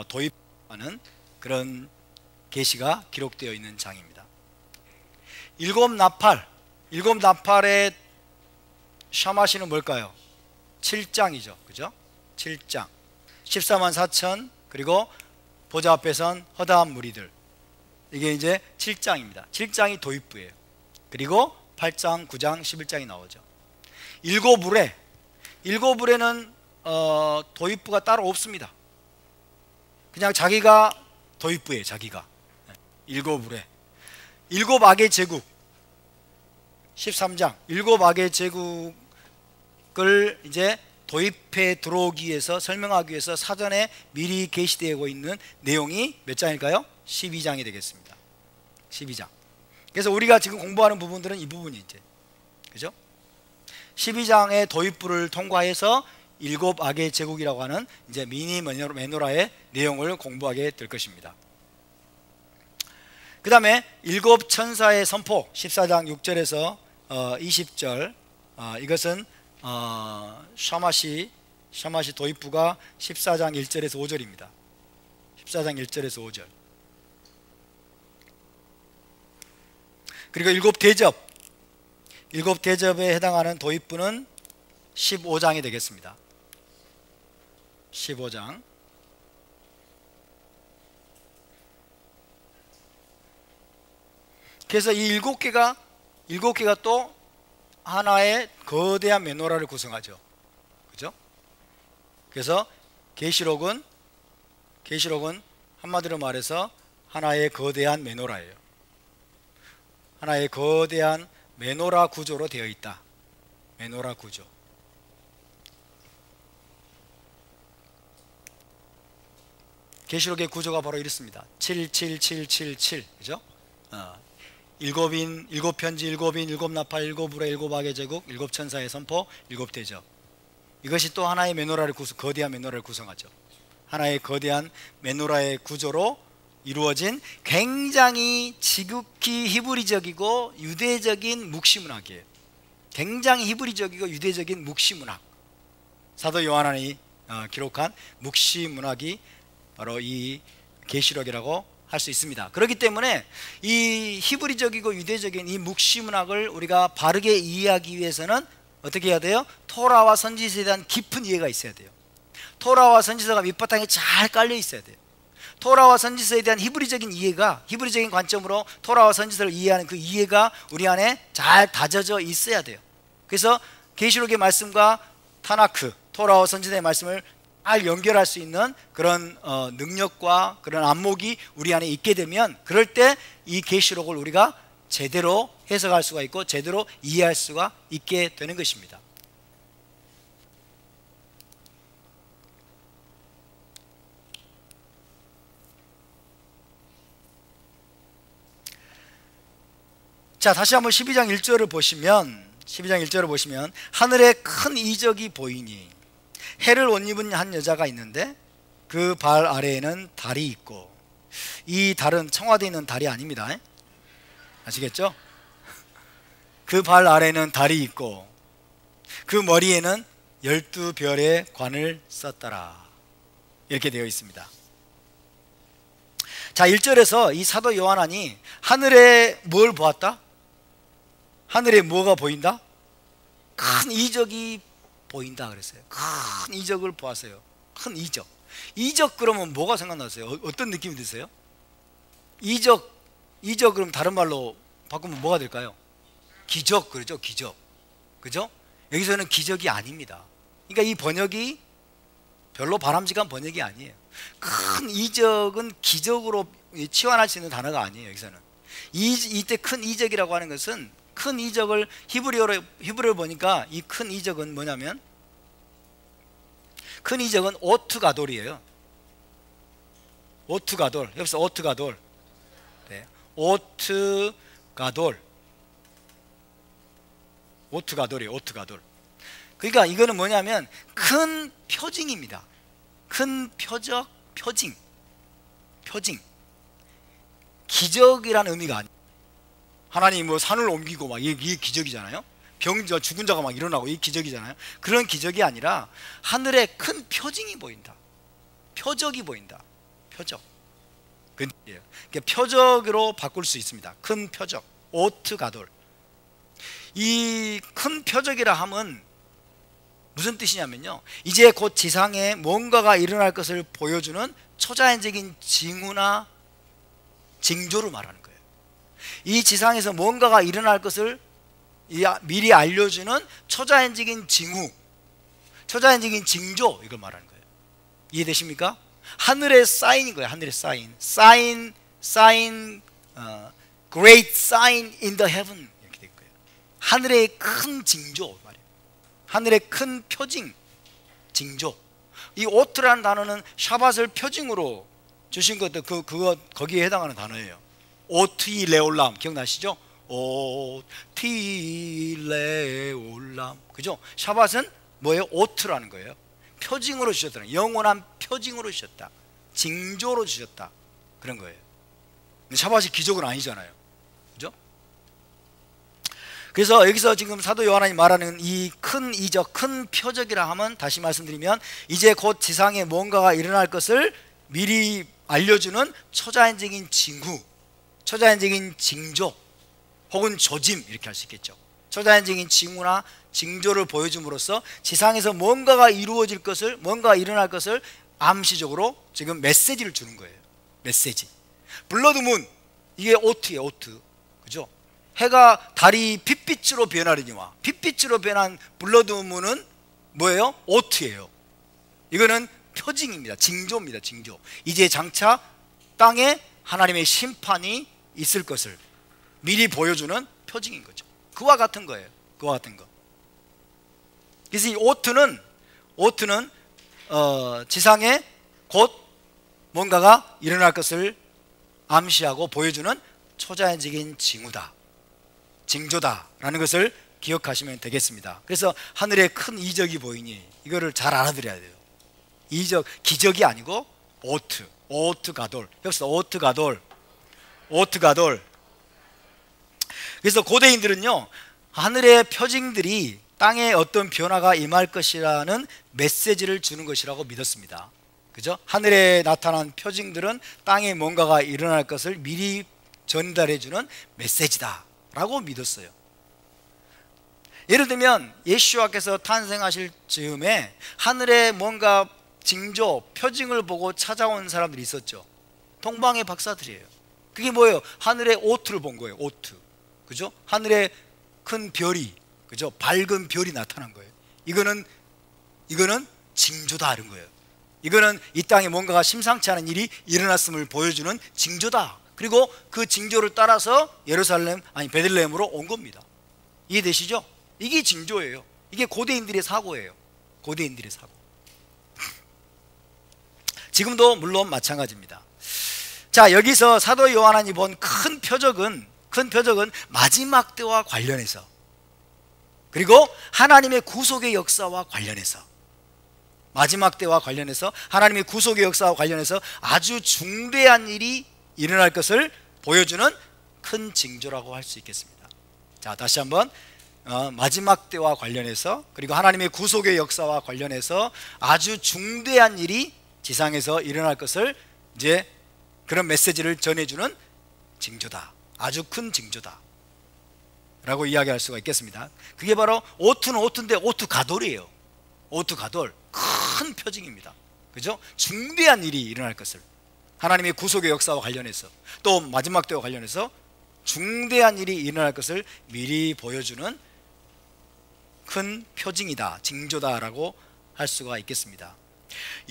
도입하는 그런 계시가 기록되어 있는 장입니다. 일곱 나팔의 샤마시는 뭘까요? 7장이죠. 그죠? 7장. 14만 4천 그리고 보좌 앞에 선 허다한 무리들. 이게 이제 7장입니다. 7장이 도입부예요. 그리고 8장, 9장, 11장이 나오죠. 일곱 우레는 도입부가 따로 없습니다. 그냥 자기가 도입부예요. 자기가. 일곱 우레. 일곱 악의 제국 13장. 일곱 악의 제국을 이제 도입해 들어오기 위해서 설명하기 위해서 사전에 미리 게시되고 있는 내용이 몇 장일까요? 12장이 되겠습니다. 12장. 그래서 우리가 지금 공부하는 부분들은 이 부분이 이제 그죠? 12장의 도입부를 통과해서 일곱 악의 제국이라고 하는 이제 미니 메노라의 내용을 공부하게 될 것입니다. 그 다음에 일곱 천사의 선포 14장 6절에서 20절. 이것은 샤마시 도입부가 14장 1절에서 5절입니다. 14장 1절에서 5절. 그리고 일곱 대접에 해당하는 도입부는 15장이 되겠습니다. 15장. 그래서 이 일곱 개가 또 하나의 거대한 메노라를 구성하죠. 그죠? 그래서 계시록은 한마디로 말해서 하나의 거대한 메노라예요. 하나의 거대한 메노라 구조로 되어 있다. 메노라 구조. 계시록의 구조가 바로 이렇습니다. 77777, 그죠? 일곱인, 일곱 편지, 일곱인, 일곱 나팔, 일곱 우레, 일곱 악의 제국, 일곱 천사의 선포, 일곱 대접. 이것이 또 하나의 메노라를 거대한 메노라를 구성하죠. 하나의 거대한 메노라의 구조로 이루어진 굉장히 지극히 히브리적이고 유대적인 묵시문학이에요. 굉장히 히브리적이고 유대적인 묵시문학. 사도 요한이 기록한 묵시문학이 바로 이 계시록이라고 할 수 있습니다. 그렇기 때문에 이 히브리적이고 유대적인 이 묵시문학을 우리가 바르게 이해하기 위해서는 어떻게 해야 돼요? 토라와 선지서에 대한 깊은 이해가 있어야 돼요. 토라와 선지서가 밑바탕에 잘 깔려 있어야 돼요. 토라와 선지서에 대한 히브리적인 이해가, 히브리적인 관점으로 토라와 선지서를 이해하는 그 이해가 우리 안에 잘 다져져 있어야 돼요. 그래서 계시록의 말씀과 타나크, 토라와 선지서의 말씀을 잘 연결할 수 있는 그런 능력과 그런 안목이 우리 안에 있게 되면, 그럴 때 이 계시록을 우리가 제대로 해석할 수가 있고 제대로 이해할 수가 있게 되는 것입니다. 자, 다시 한번 12장 1절을 보시면, 12장 1절을 보시면 하늘에 큰 이적이 보이니 해를 옷 입은 한 여자가 있는데 그 발 아래에는 달이 있고, 이 달은 청와대에 있는 달이 아닙니다. 아시겠죠? 그 발 아래에는 달이 있고 그 머리에는 12별의 관을 썼더라. 이렇게 되어 있습니다. 자, 1절에서 이 사도 요한이 하늘에 뭘 보았다? 하늘에 뭐가 보인다? 큰 이적이 보인다 그랬어요. 큰 이적을 보았어요. 큰 이적. 이적 그러면 뭐가 생각나세요? 어떤 느낌이 드세요? 이적 그럼 다른 말로 바꾸면 뭐가 될까요? 기적, 그러죠? 기적. 그죠? 여기서는 기적이 아닙니다. 그러니까 이 번역이 별로 바람직한 번역이 아니에요. 큰 이적은 기적으로 치환할 수 있는 단어가 아니에요. 여기서는 이때 큰 이적이라고 하는 것은, 큰 이적을 히브리어를 보니까 이 큰 이적은 뭐냐면, 큰 이적은 오트가돌이에요. 오트가돌. 여기서 오트가돌. 네. 오트가돌이에요. 오트가돌. 그러니까 이거는 뭐냐면 큰 표징입니다. 큰 표징. 기적이라는 의미가 아니에요. 하나님이 뭐 산을 옮기고 막 이게 기적이잖아요. 죽은 자가 막 일어나고 이게 기적이잖아요. 그런 기적이 아니라 하늘에 큰 표징이 보인다. 표적이 보인다. 표적. 그러니까 표적으로 바꿀 수 있습니다. 큰 표적. 오트가돌. 이 큰 표적이라 함은 무슨 뜻이냐면요, 이제 곧 지상에 뭔가가 일어날 것을 보여주는 초자연적인 징후나 징조를 말하는 거예요. 이 지상에서 뭔가가 일어날 것을 미리 알려주는 초자연적인 징후, 초자연적인 징조, 이걸 말하는 거예요. 이해되십니까? 하늘의 사인인 거예요. 하늘의 사인, great sign in the heaven, 이렇게 될 거예요. 하늘의 큰 징조 말이에요. 하늘의 큰 표징, 징조. 이 오트라는 단어는 샤밧을 표징으로 주신 것도 거기에 해당하는 단어예요. 오티레올람 기억나시죠? 오티레올람, 그죠? 샤밧은 뭐예요? 오트라는 거예요. 표징으로 주셨다. 영원한 표징으로 주셨다. 징조로 주셨다. 그런 거예요. 근데 샤밧이 기적은 아니잖아요. 그죠? 그래서 여기서 지금 사도 요한이 말하는 이 큰 이적, 큰 표적이라 하면, 다시 말씀드리면 이제 곧 지상에 뭔가가 일어날 것을 미리 알려주는 초자연적인 징후, 초자연적인 징조, 혹은 조짐, 이렇게 할 수 있겠죠. 초자연적인 징후나 징조를 보여줌으로써 지상에서 뭔가가 이루어질 것을, 뭔가가 일어날 것을 암시적으로 지금 메시지를 주는 거예요. 메시지. 블러드문, 이게 오트예요. 오트. 그죠? 해가 달이 핏빛으로 변하려니와, 핏빛으로 변한 블러드문은 뭐예요? 오트예요. 이거는 표징입니다. 징조입니다. 징조. 이제 장차 땅에 하나님의 심판이 있을 것을 미리 보여주는 표징인 거죠. 그와 같은 거예요. 그와 같은 거. 그래서 이 오트는 지상에 곧 뭔가가 일어날 것을 암시하고 보여주는 초자연적인 징조다라는 것을 기억하시면 되겠습니다. 그래서 하늘에 큰 이적이 보이니 이거를 잘 알아들어야 돼요. 이적, 기적이 아니고 오트 가돌. 여기서 오트 가돌. 그래서 고대인들은요, 하늘의 표징들이 땅에 어떤 변화가 임할 것이라는 메시지를 주는 것이라고 믿었습니다. 그죠? 하늘에 나타난 표징들은 땅에 뭔가가 일어날 것을 미리 전달해 주는 메시지다 라고 믿었어요. 예를 들면 예수와께서 탄생하실 즈음에 하늘에 뭔가 징조, 표징을 보고 찾아온 사람들이 있었죠. 동방의 박사들이에요. 그게 뭐예요? 하늘에 오트를 본 거예요. 오트. 그죠? 하늘에 큰 별이, 그죠? 밝은 별이 나타난 거예요. 이거는 징조다 이런 거예요. 이거는 이 땅에 뭔가가 심상치 않은 일이 일어났음을 보여주는 징조다. 그리고 그 징조를 따라서 베들레헴으로 온 겁니다. 이해되시죠? 이게 징조예요. 이게 고대인들의 사고예요. 고대인들의 사고. 지금도 물론 마찬가지입니다. 자, 여기서 사도 요한이 본 큰 표적은 마지막 때와 관련해서, 그리고 하나님의 구속의 역사와 관련해서, 마지막 때와 관련해서, 하나님의 구속의 역사와 관련해서 아주 중대한 일이 일어날 것을 보여주는 큰 징조라고 할 수 있겠습니다. 자, 다시 한번 마지막 때와 관련해서, 그리고 하나님의 구속의 역사와 관련해서 아주 중대한 일이 지상에서 일어날 것을 이제 그런 메시지를 전해주는 징조다. 아주 큰 징조다 라고 이야기할 수가 있겠습니다. 그게 바로 오트는 오트인데 오트 가돌이에요. 오트 가돌, 큰 표징입니다. 그죠? 중대한 일이 일어날 것을, 하나님의 구속의 역사와 관련해서, 또 마지막 때와 관련해서 중대한 일이 일어날 것을 미리 보여주는 큰 표징이다, 징조다라고 할 수가 있겠습니다.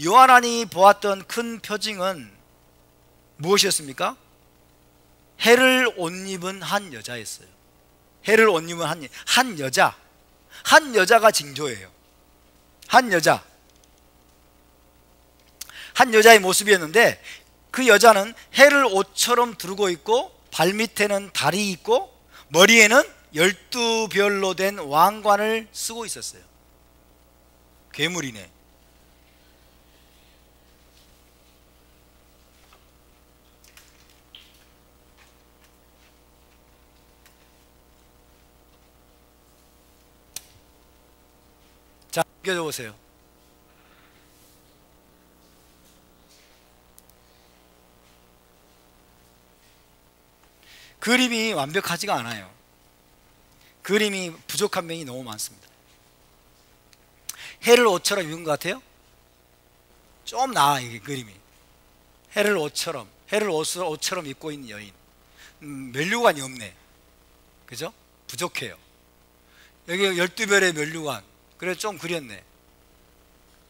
요한이 보았던 큰 표징은 무엇이었습니까? 해를 옷 입은 한 여자였어요. 해를 옷 입은 한 여자가 징조예요. 한 여자의 모습이었는데, 그 여자는 해를 옷처럼 두르고 있고, 발밑에는 달이 있고, 머리에는 12별로 된 왕관을 쓰고 있었어요. 괴물이네. 자, 넘겨줘 보세요. 그림이 완벽하지가 않아요. 그림이 부족한 면이 너무 많습니다. 해를 옷처럼 입은 것 같아요? 좀 나아, 이게 그림이. 해를 옷처럼 입고 있는 여인. 면류관이 없네. 그죠? 부족해요. 여기 12별의 면류관. 그래, 좀 그렸네.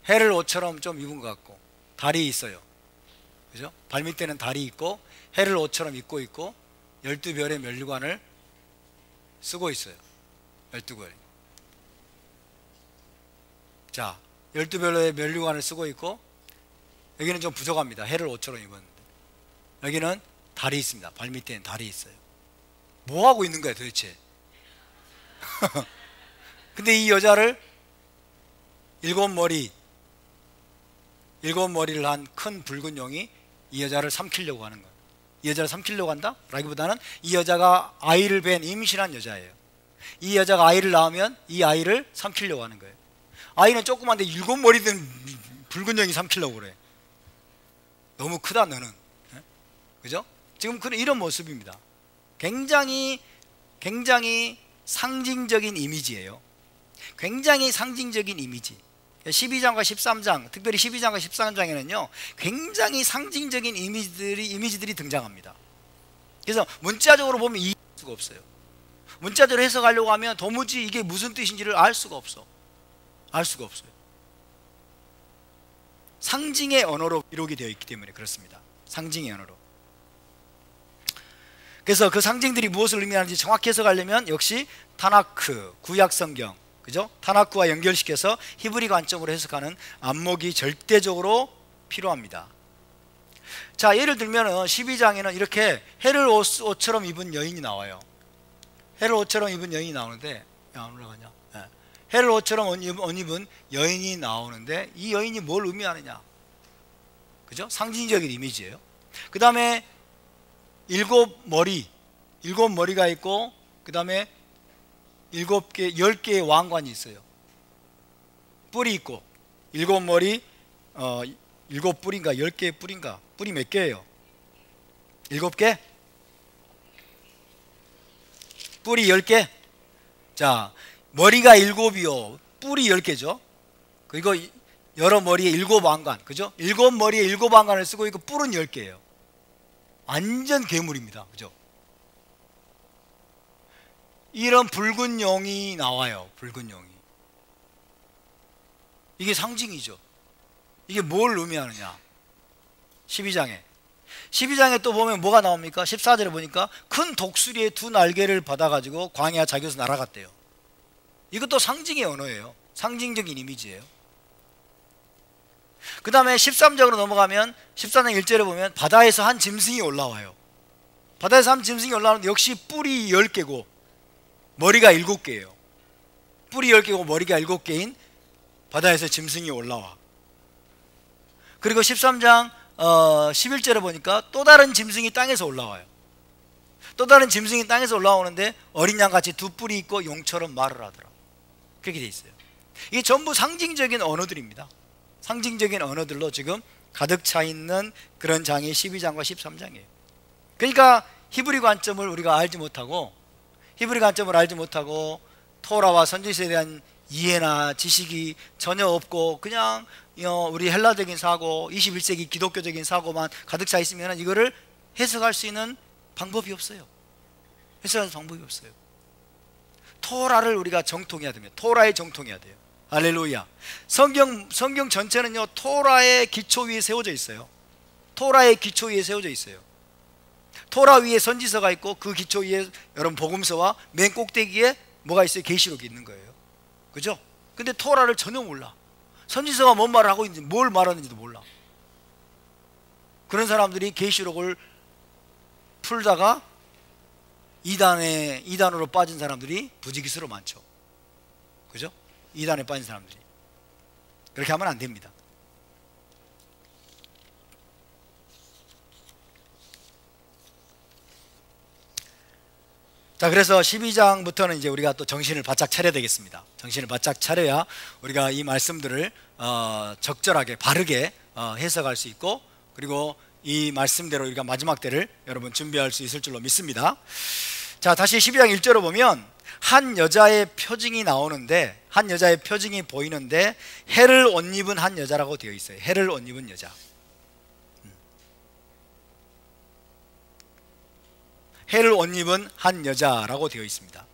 해를 옷처럼 좀 입은 것 같고, 달이 있어요. 그죠? 발밑에는 달이 있고, 해를 옷처럼 입고 있고, 12별의 면류관을 쓰고 있어요. 12별. 자, 12별의 면류관을 쓰고 있고, 여기는 좀 부족합니다. 해를 옷처럼 입었는데. 여기는 달이 있습니다. 발밑에는 달이 있어요. 뭐 하고 있는 거야 도대체? 근데 이 여자를 일곱 머리를 한 큰 붉은 용이 이 여자를 삼키려고 하는 거예요. 이 여자를 삼키려고 한다? 라기보다는 이 여자가 아이를 뵌 임신한 여자예요. 이 여자가 아이를 낳으면 이 아이를 삼키려고 하는 거예요. 아이는 조그만데 7머리 든 붉은 용이 삼키려고 그래. 너무 크다 너는. 그죠? 지금 이런 모습입니다. 굉장히 상징적인 이미지예요. 굉장히 상징적인 이미지. 12장과 13장, 특별히 12장과 13장에는요 굉장히 상징적인 이미지들이 등장합니다. 그래서 문자적으로 보면 이해할 수가 없어요. 문자적으로 해석하려고 하면 도무지 이게 무슨 뜻인지를 알 수가 없어요. 상징의 언어로 기록이 되어 있기 때문에 그렇습니다. 상징의 언어로. 그래서 그 상징들이 무엇을 의미하는지 정확히 해석하려면 역시 타나크, 구약 성경, 그죠? 타나크와 연결시켜서 히브리 관점으로 해석하는 안목이 절대적으로 필요합니다. 자, 예를 들면 12장에는 이렇게 해를 옷처럼 입은 여인이 나와요. 해를 옷처럼 입은 여인이 나오는데, 안 올라가냐? 네. 해를 옷처럼 옷 입은 여인이 나오는데, 이 여인이 뭘 의미하느냐? 그죠? 상징적인 이미지예요. 그 다음에 일곱 머리가 있고, 그 다음에 10개의 왕관이 있어요. 뿔이 있고, 7머리, 7뿔인가 10개의 뿔인가? 뿔이 몇 개예요? 7개? 뿔이 10개? 자, 머리가 7이요, 뿔이 10개죠. 그리고 여러 머리에 7왕관, 그죠? 7머리에 7왕관을 쓰고 있고 뿔은 10개예요. 완전 괴물입니다, 그죠? 이런 붉은 용이 나와요. 붉은 용이. 이게 상징이죠. 이게 뭘 의미하느냐? 12장에 또 보면 뭐가 나옵니까? 14절에 보니까 큰 독수리의 2 날개를 받아가지고 광야 자기에서 날아갔대요. 이것도 상징의 언어예요. 상징적인 이미지예요. 그 다음에 13장으로 넘어가면 14장 1절에 보면 바다에서 한 짐승이 올라와요. 바다에서 한 짐승이 올라오는데 역시 뿔이 10개고 머리가 7개예요. 뿔이 10개고 머리가 7개인 바다에서 짐승이 올라와. 그리고 13장 11절에 보니까 또 다른 짐승이 땅에서 올라와요. 또 다른 짐승이 땅에서 올라오는데 어린 양같이 2 뿔이 있고 용처럼 말을 하더라. 그렇게 돼 있어요. 이게 전부 상징적인 언어들입니다. 상징적인 언어들로 지금 가득 차 있는 그런 장이 12장과 13장이에요. 그러니까 히브리 관점을 우리가 알지 못하고, 토라와 선지서에 대한 이해나 지식이 전혀 없고 그냥 우리 헬라적인 사고, 21세기 기독교적인 사고만 가득 차 있으면 이거를 해석할 수 있는 방법이 없어요. 해석할 방법이 없어요. 토라를 우리가 정통해야 됩니다. 토라에 정통해야 돼요. 할렐루야. 성경 전체는요 토라의 기초 위에 세워져 있어요. 토라의 기초 위에 세워져 있어요. 토라 위에 선지서가 있고 그 기초 위에 여러분 복음서와 맨 꼭대기에 뭐가 있어요? 계시록이 있는 거예요. 그죠? 근데 토라를 전혀 몰라. 선지서가 뭔 말을 하고 있는지, 뭘 말하는지도 몰라. 그런 사람들이 계시록을 풀다가 이단으로 빠진 사람들이 부지기수로 많죠. 그죠? 이단에 빠진 사람들이. 그렇게 하면 안 됩니다. 자, 그래서 12장부터는 이제 우리가 또 정신을 바짝 차려야 되겠습니다. 정신을 바짝 차려야 우리가 이 말씀들을 적절하게 바르게 해석할 수 있고, 그리고 이 말씀대로 우리가 마지막 때를 여러분 준비할 수 있을 줄로 믿습니다. 자, 다시 12장 1절을 보면 한 여자의 표징이 나오는데, 한 여자의 표징이 보이는데 해를 옷 입은 한 여자라고 되어 있어요. 해를 옷 입은 여자. 해를 옷 입은 한 여자라고 되어 있습니다.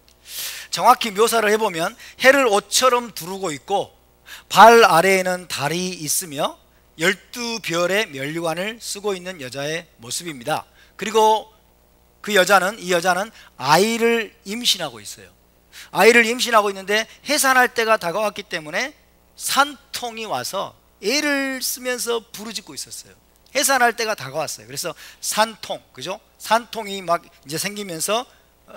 정확히 묘사를 해보면 해를 옷처럼 두르고 있고 발 아래에는 달이 있으며 12별의 면류관을 쓰고 있는 여자의 모습입니다. 그리고 이 여자는 아이를 임신하고 있어요. 아이를 임신하고 있는데 해산할 때가 다가왔기 때문에 산통이 와서 애를 쓰면서 부르짖고 있었어요. 해산할 때가 다가왔어요. 그래서 산통, 그죠? 산통이 막 이제 생기면서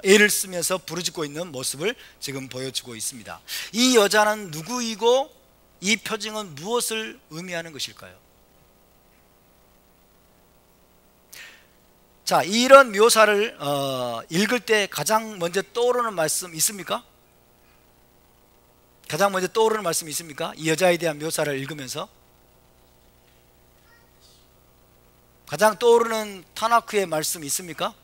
애를 쓰면서 부르짖고 있는 모습을 지금 보여주고 있습니다. 이 여자는 누구이고 이 표징은 무엇을 의미하는 것일까요? 자, 이런 묘사를 읽을 때 가장 먼저 떠오르는 말씀 있습니까? 가장 먼저 떠오르는 말씀 있습니까? 이 여자에 대한 묘사를 읽으면서 가장 떠오르는 타나크의 말씀 있습니까?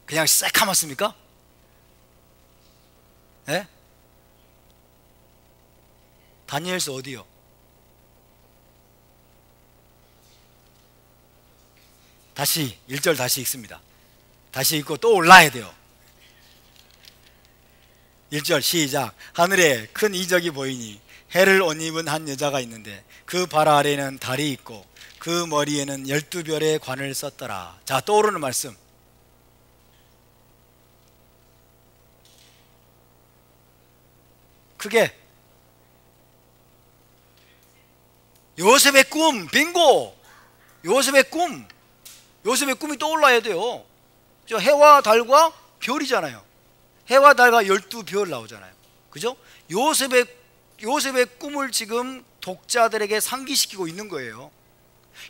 그냥 새카맣습니까? 네? 다니엘서 어디요? 다시 1절 다시 읽습니다. 다시 읽고 또 올라야 돼요. 1절 시작. 하늘에 큰 이적이 보이니 해를 옷 입은 한 여자가 있는데 그 발 아래에는 달이 있고 그 머리에는 12별의 관을 썼더라. 자, 떠오르는 말씀. 크게. 요셉의 꿈. 빙고. 요셉의 꿈. 요셉의 꿈이 떠올라야 돼요. 저 해와 달과 별이잖아요. 해와 달과 12별 나오잖아요. 그죠? 요셉의 꿈을 지금 독자들에게 상기시키고 있는 거예요.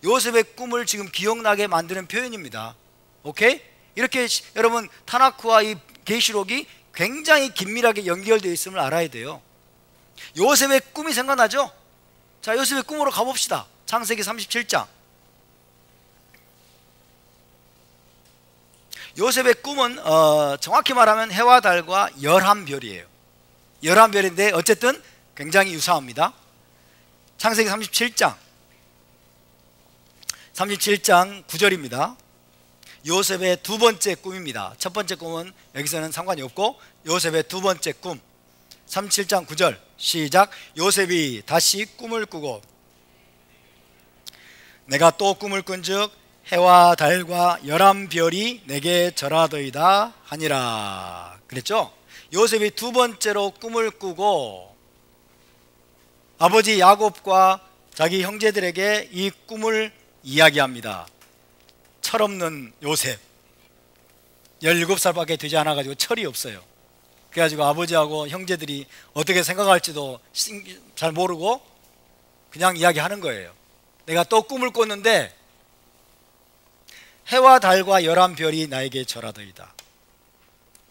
요셉의 꿈을 지금 기억나게 만드는 표현입니다. 오케이? 이렇게 여러분 타나크와 이 계시록이 굉장히 긴밀하게 연결되어 있음을 알아야 돼요. 요셉의 꿈이 생각나죠? 자, 요셉의 꿈으로 가봅시다. 창세기 37장. 요셉의 꿈은 정확히 말하면 해와 달과 11별이에요 11별인데 어쨌든 굉장히 유사합니다. 창세기 37장 9절입니다 요셉의 두 번째 꿈입니다. 첫 번째 꿈은 여기서는 상관이 없고 요셉의 두 번째 꿈 37장 9절 시작. 요셉이 다시 꿈을 꾸고 내가 또 꿈을 꾼즉 해와 달과 11별이 내게 절하더이다 하니라 그랬죠? 요셉이 두 번째로 꿈을 꾸고 아버지 야곱과 자기 형제들에게 이 꿈을 이야기합니다. 철없는 요셉 17살밖에 되지 않아가지고 철이 없어요. 그래가지고 아버지하고 형제들이 어떻게 생각할지도 잘 모르고 그냥 이야기하는 거예요. 내가 또 꿈을 꿨는데 해와 달과 11별이 나에게 절하더이다.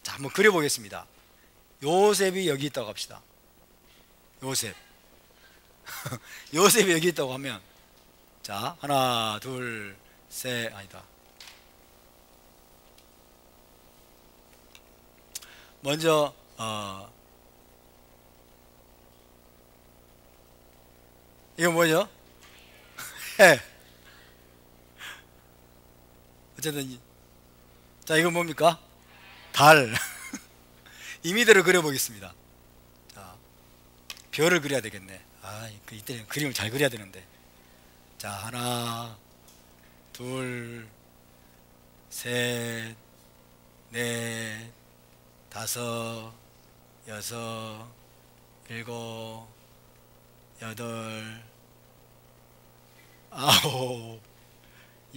자, 한번 그려보겠습니다. 요셉이 여기 있다고 합시다. 요셉 요셉이 여기 있다고 하면 자, 하나 둘 셋 아니다. 먼저 이거 뭐죠? 해. 어쨌든 자, 이건 뭡니까? 달. 이미대로 그려보겠습니다. 자, 별을 그려야 되겠네. 이때는 그림을 잘 그려야 되는데. 자, 하나 둘 셋 넷 다섯 여섯 일곱 여덟 아홉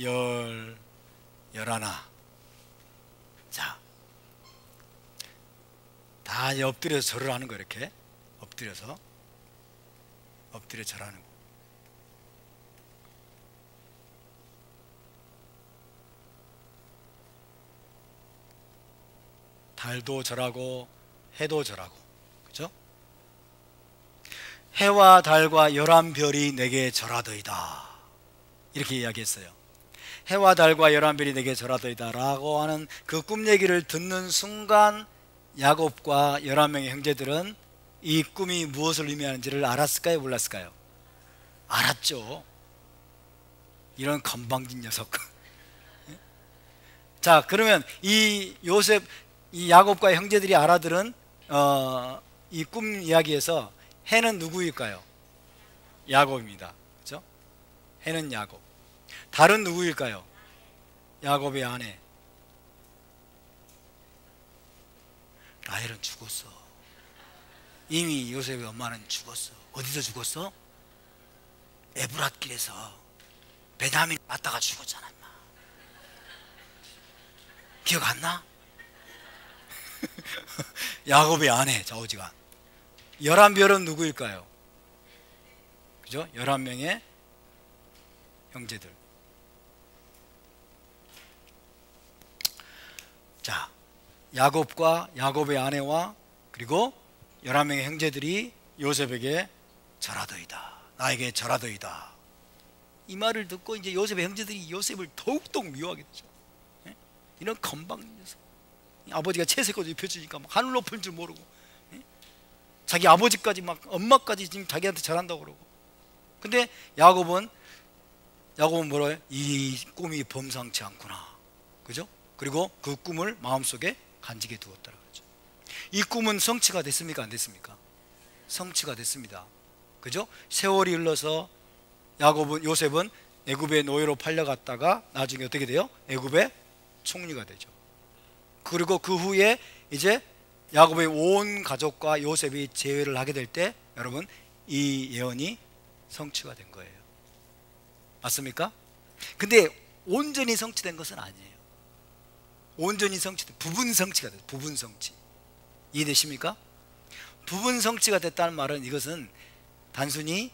열 열하나. 자, 다 엎드려서 절을 하는 거. 이렇게 엎드려서 엎드려 절하는 거. 달도 절하고 해도 절하고, 그죠? 해와 달과 11별이 내게 절하더이다 이렇게 이야기했어요. 해와 달과 11별이 내게 절하더이다 라고 하는 그 꿈 얘기를 듣는 순간 야곱과 11명의 형제들은 이 꿈이 무엇을 의미하는지를 알았을까요? 몰랐을까요? 알았죠. 이런 건방진 녀석. 자, 그러면 이 요셉, 이 야곱과 형제들이 알아들은 이 꿈 이야기에서 해는 누구일까요? 야곱입니다. 그렇죠? 해는 야곱. 달은 누구일까요? 야곱의 아내 라헬은 죽었어. 이미 요셉의 엄마는 죽었어. 어디서 죽었어? 에브랏길에서 베냐민 맞다가 죽었잖아. 임마. 기억 안 나? 야곱의 아내 좌우지간. 11별은 누구일까요? 그죠? 11명의 형제들. 자, 야곱과 야곱의 아내와 그리고 11명의 형제들이 요셉에게 절하더이다. 나에게 절하더이다. 이 말을 듣고 이제 요셉의 형제들이 요셉을 더욱더욱 미워하게 되죠. 예? 이런 건방진 녀석. 아버지가 채색옷을 입혀주니까 막 하늘 높은 줄 모르고, 예? 자기 아버지까지 막 엄마까지 지금 자기한테 절한다고 그러고. 근데 야곱은 뭐라 해요? 이 꿈이 범상치 않구나. 그죠? 그리고 그 꿈을 마음속에 간직해 두었다고 하죠. 이 꿈은 성취가 됐습니까? 안 됐습니까? 성취가 됐습니다. 그죠? 세월이 흘러서 요셉은 애굽의 노예로 팔려갔다가 나중에 어떻게 돼요? 애굽의 총리가 되죠. 그리고 그 후에 이제 야곱의 온 가족과 요셉이 재회를 하게 될 때 여러분 이 예언이 성취가 된 거예요. 맞습니까? 근데 온전히 성취된 것은 아니에요. 온전히 성취된, 부분 성취가 됐어요. 부분 성취. 이해되십니까? 부분 성취가 됐다는 말은 이것은 단순히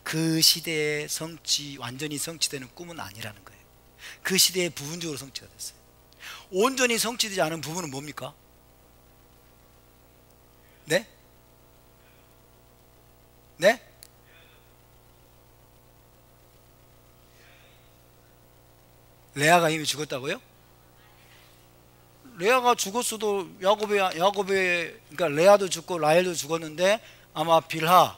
그 시대의 성취, 완전히 성취되는 꿈은 아니라는 거예요. 그 시대에 부분적으로 성취가 됐어요. 온전히 성취되지 않은 부분은 뭡니까? 네? 네? 레아가 이미 죽었다고요? 레아가 죽었어도 야곱의 그러니까 레아도 죽고 라헬도 죽었는데 아마 빌하가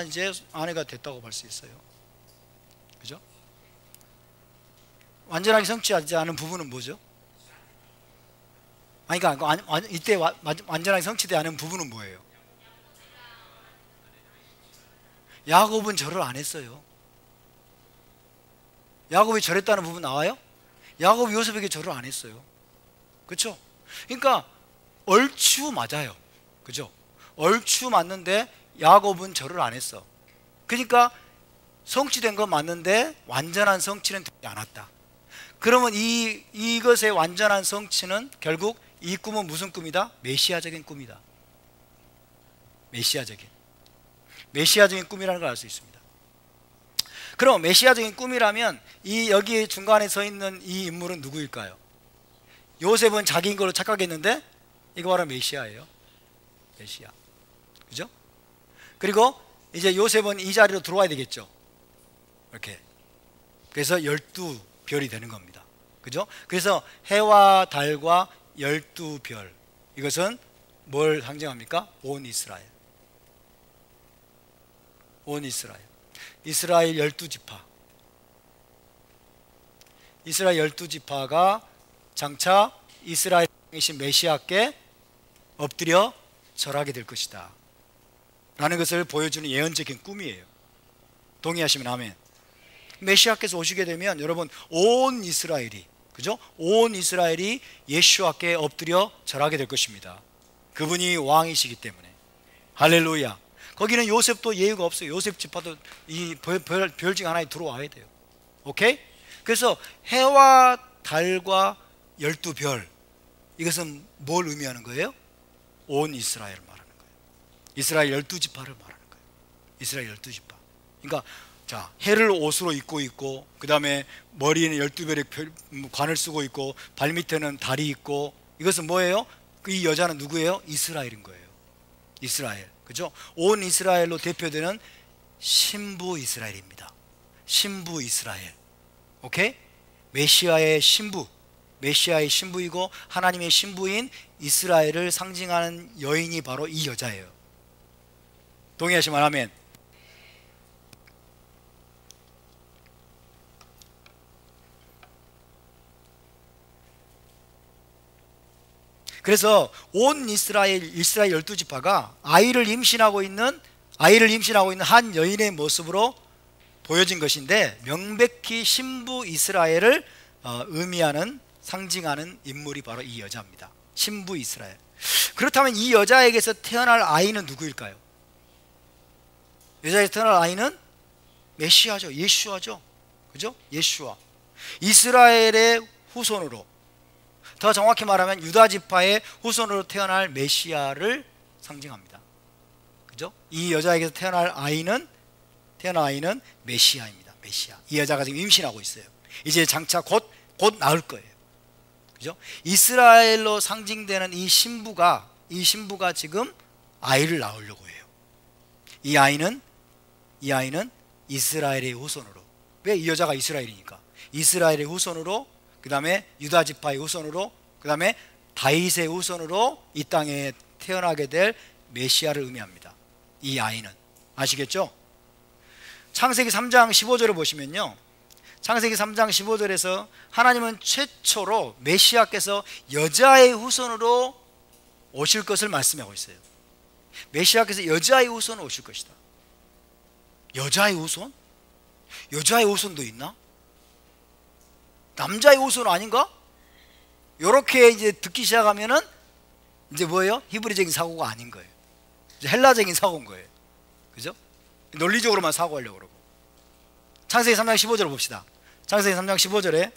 이제 아내가 됐다고 볼 수 있어요. 그죠? 완전하게 성취하지 않은 부분은 뭐죠? 아니 그러니까 이때 완전하게 성취되지 않은 부분은 뭐예요? 야곱은 절을 안 했어요. 야곱이 절했다는 부분 나와요? 야곱이 요셉에게 절을 안 했어요. 그렇죠? 그러니까 얼추 맞아요. 그죠? 얼추 맞는데 야곱은 절을 안 했어. 그러니까 성취된 건 맞는데 완전한 성취는 되지 않았다. 그러면 이것의 완전한 성취는 결국 이 꿈은 무슨 꿈이다? 메시아적인 꿈이다. 메시아적인 꿈이라는 걸 알 수 있습니다. 그럼 메시아적인 꿈이라면 이 여기 중간에 서 있는 이 인물은 누구일까요? 요셉은 자기인 걸로 착각했는데 이거 바로 메시아예요. 메시아. 그죠? 그리고 이제 요셉은 이 자리로 들어와야 되겠죠. 이렇게. 그래서 12별이 되는 겁니다. 그죠? 그래서 해와 달과 12별. 이것은 뭘 상징합니까? 온 이스라엘. 온 이스라엘. 이스라엘 12지파. 이스라엘 12지파가 장차 이스라엘이신 메시아께 엎드려 절하게 될 것이다 라는 것을 보여주는 예언적인 꿈이에요. 동의하시면 아멘. 메시아께서 오시게 되면 여러분 온 이스라엘이, 그죠? 온 이스라엘이 예수와께 엎드려 절하게 될 것입니다. 그분이 왕이시기 때문에. 할렐루야. 거기는 요셉도 예의가 없어요. 요셉 지파도 이 별 중 하나에 들어와야 돼요. 오케이? 그래서 해와 달과 12별, 이것은 뭘 의미하는 거예요? 온 이스라엘을 말하는 거예요. 이스라엘 12지파를 말하는 거예요. 이스라엘 12지파. 그러니까 자, 해를 옷으로 입고 있고, 그 다음에 머리에는 12별의 관을 쓰고 있고, 발밑에는 달이 있고, 이것은 뭐예요? 이 여자는 누구예요? 이스라엘인 거예요. 이스라엘. 그죠? 온 이스라엘로 대표되는 신부 이스라엘입니다. 신부 이스라엘. 오케이? 메시아의 신부이고 하나님의 신부인 이스라엘을 상징하는 여인이 바로 이 여자예요. 동의하시면 아멘. 그래서 온 이스라엘 12지파가 아이를 임신하고 있는 한 여인의 모습으로 보여진 것인데, 명백히 신부 이스라엘을 의미하는, 상징하는 인물이 바로 이 여자입니다. 신부 이스라엘. 그렇다면 이 여자에게서 태어날 아이는 누구일까요? 여자에게서 태어날 아이는 메시아죠. 예슈아죠. 그죠? 예슈아. 이스라엘의 후손으로, 더 정확히 말하면 유다 지파의 후손으로 태어날 메시아를 상징합니다. 그죠? 이 여자에게서 태어날 아이는 메시아입니다. 메시아. 이 여자가 지금 임신하고 있어요. 이제 장차 곧 낳을 거예요. 그죠? 이스라엘로 상징되는 이 신부가 지금 아이를 낳으려고 해요. 이 아이는 이스라엘의 후손으로. 왜? 이 여자가 이스라엘이니까. 이스라엘의 후손으로, 그 다음에 유다 지파의 후손으로, 그 다음에 다윗의 후손으로 이 땅에 태어나게 될 메시아를 의미합니다. 이 아이는. 아시겠죠? 창세기 3장 15절을 보시면요, 창세기 3장 15절에서 하나님은 최초로 메시아께서 여자의 후손으로 오실 것을 말씀하고 있어요. 메시아께서 여자의 후손으로 오실 것이다. 여자의 후손? 여자의 후손도 있나? 남자의 후손 아닌가? 요렇게 이제 듣기 시작하면은 이제 뭐예요? 히브리적인 사고가 아닌 거예요. 이제 헬라적인 사고인 거예요. 그죠? 논리적으로만 사고하려고 그러고. 창세기 3장 15절 봅시다. 창세기 3장 15절에,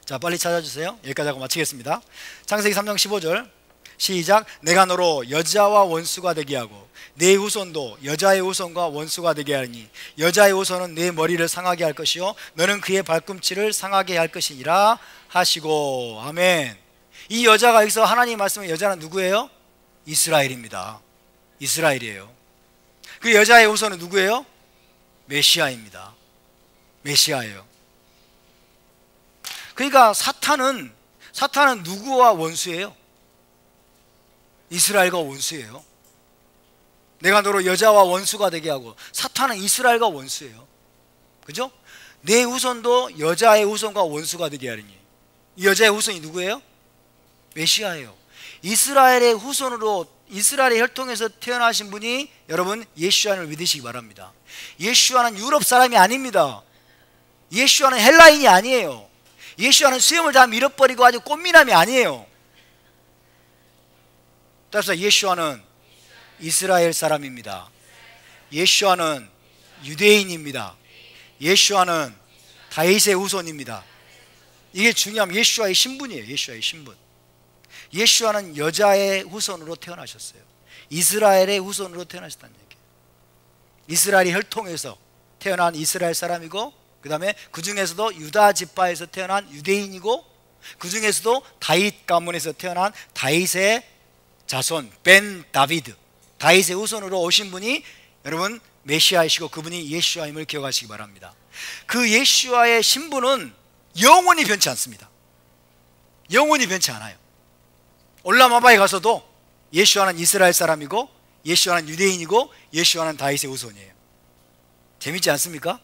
자 빨리 찾아주세요. 여기까지 하고 마치겠습니다. 창세기 3장 15절 시작. 내가 너로 여자와 원수가 되게 하고 내 후손도 여자의 후손과 원수가 되게 하니 여자의 후손은 내 머리를 상하게 할 것이요 너는 그의 발꿈치를 상하게 할 것이니라 하시고. 아멘. 이 여자가 여기서 하나님 말씀은 여자는 누구예요? 이스라엘입니다. 이스라엘이에요. 그 여자의 후손은 누구예요? 메시아입니다. 메시아예요. 그러니까 사탄은 누구와 원수예요? 이스라엘과 원수예요. 내가 너로 여자와 원수가 되게 하고. 사탄은 이스라엘과 원수예요. 그죠? 내 후손도 여자의 후손과 원수가 되게 하리니. 이 여자의 후손이 누구예요? 메시아예요. 이스라엘의 후손으로, 이스라엘의 혈통에서 태어나신 분이 여러분 예수와를 믿으시기 바랍니다. 예수와는 유럽 사람이 아닙니다. 예수와는 헬라인이 아니에요. 예수와는 수염을 다 밀어버리고 아주 꽃미남이 아니에요. 따라서 예수와는 이스라엘 사람입니다. 예수와는 유대인입니다. 예수와는 다윗의 후손입니다. 이게 중요하면 예수와의 신분이에요. 예수와의 신분. 예수와는 여자의 후손으로 태어나셨어요. 이스라엘의 후손으로 태어나셨다는 얘기예요. 이스라엘의 혈통에서 태어난 이스라엘 사람이고, 그 다음에 그 중에서도 유다 지파에서 태어난 유대인이고, 그 중에서도 다윗 가문에서 태어난 다윗의 자손 벤 다비드, 다윗의 후손으로 오신 분이 여러분 메시아이시고 그분이 예수와임을 기억하시기 바랍니다. 그 예수와의 신분은 영원히 변치 않습니다. 영원히 변치 않아요. 올라마바에 가서도 예수와는 이스라엘 사람이고 예수와는 유대인이고 예수와는 다윗의 후손이에요. 재밌지 않습니까?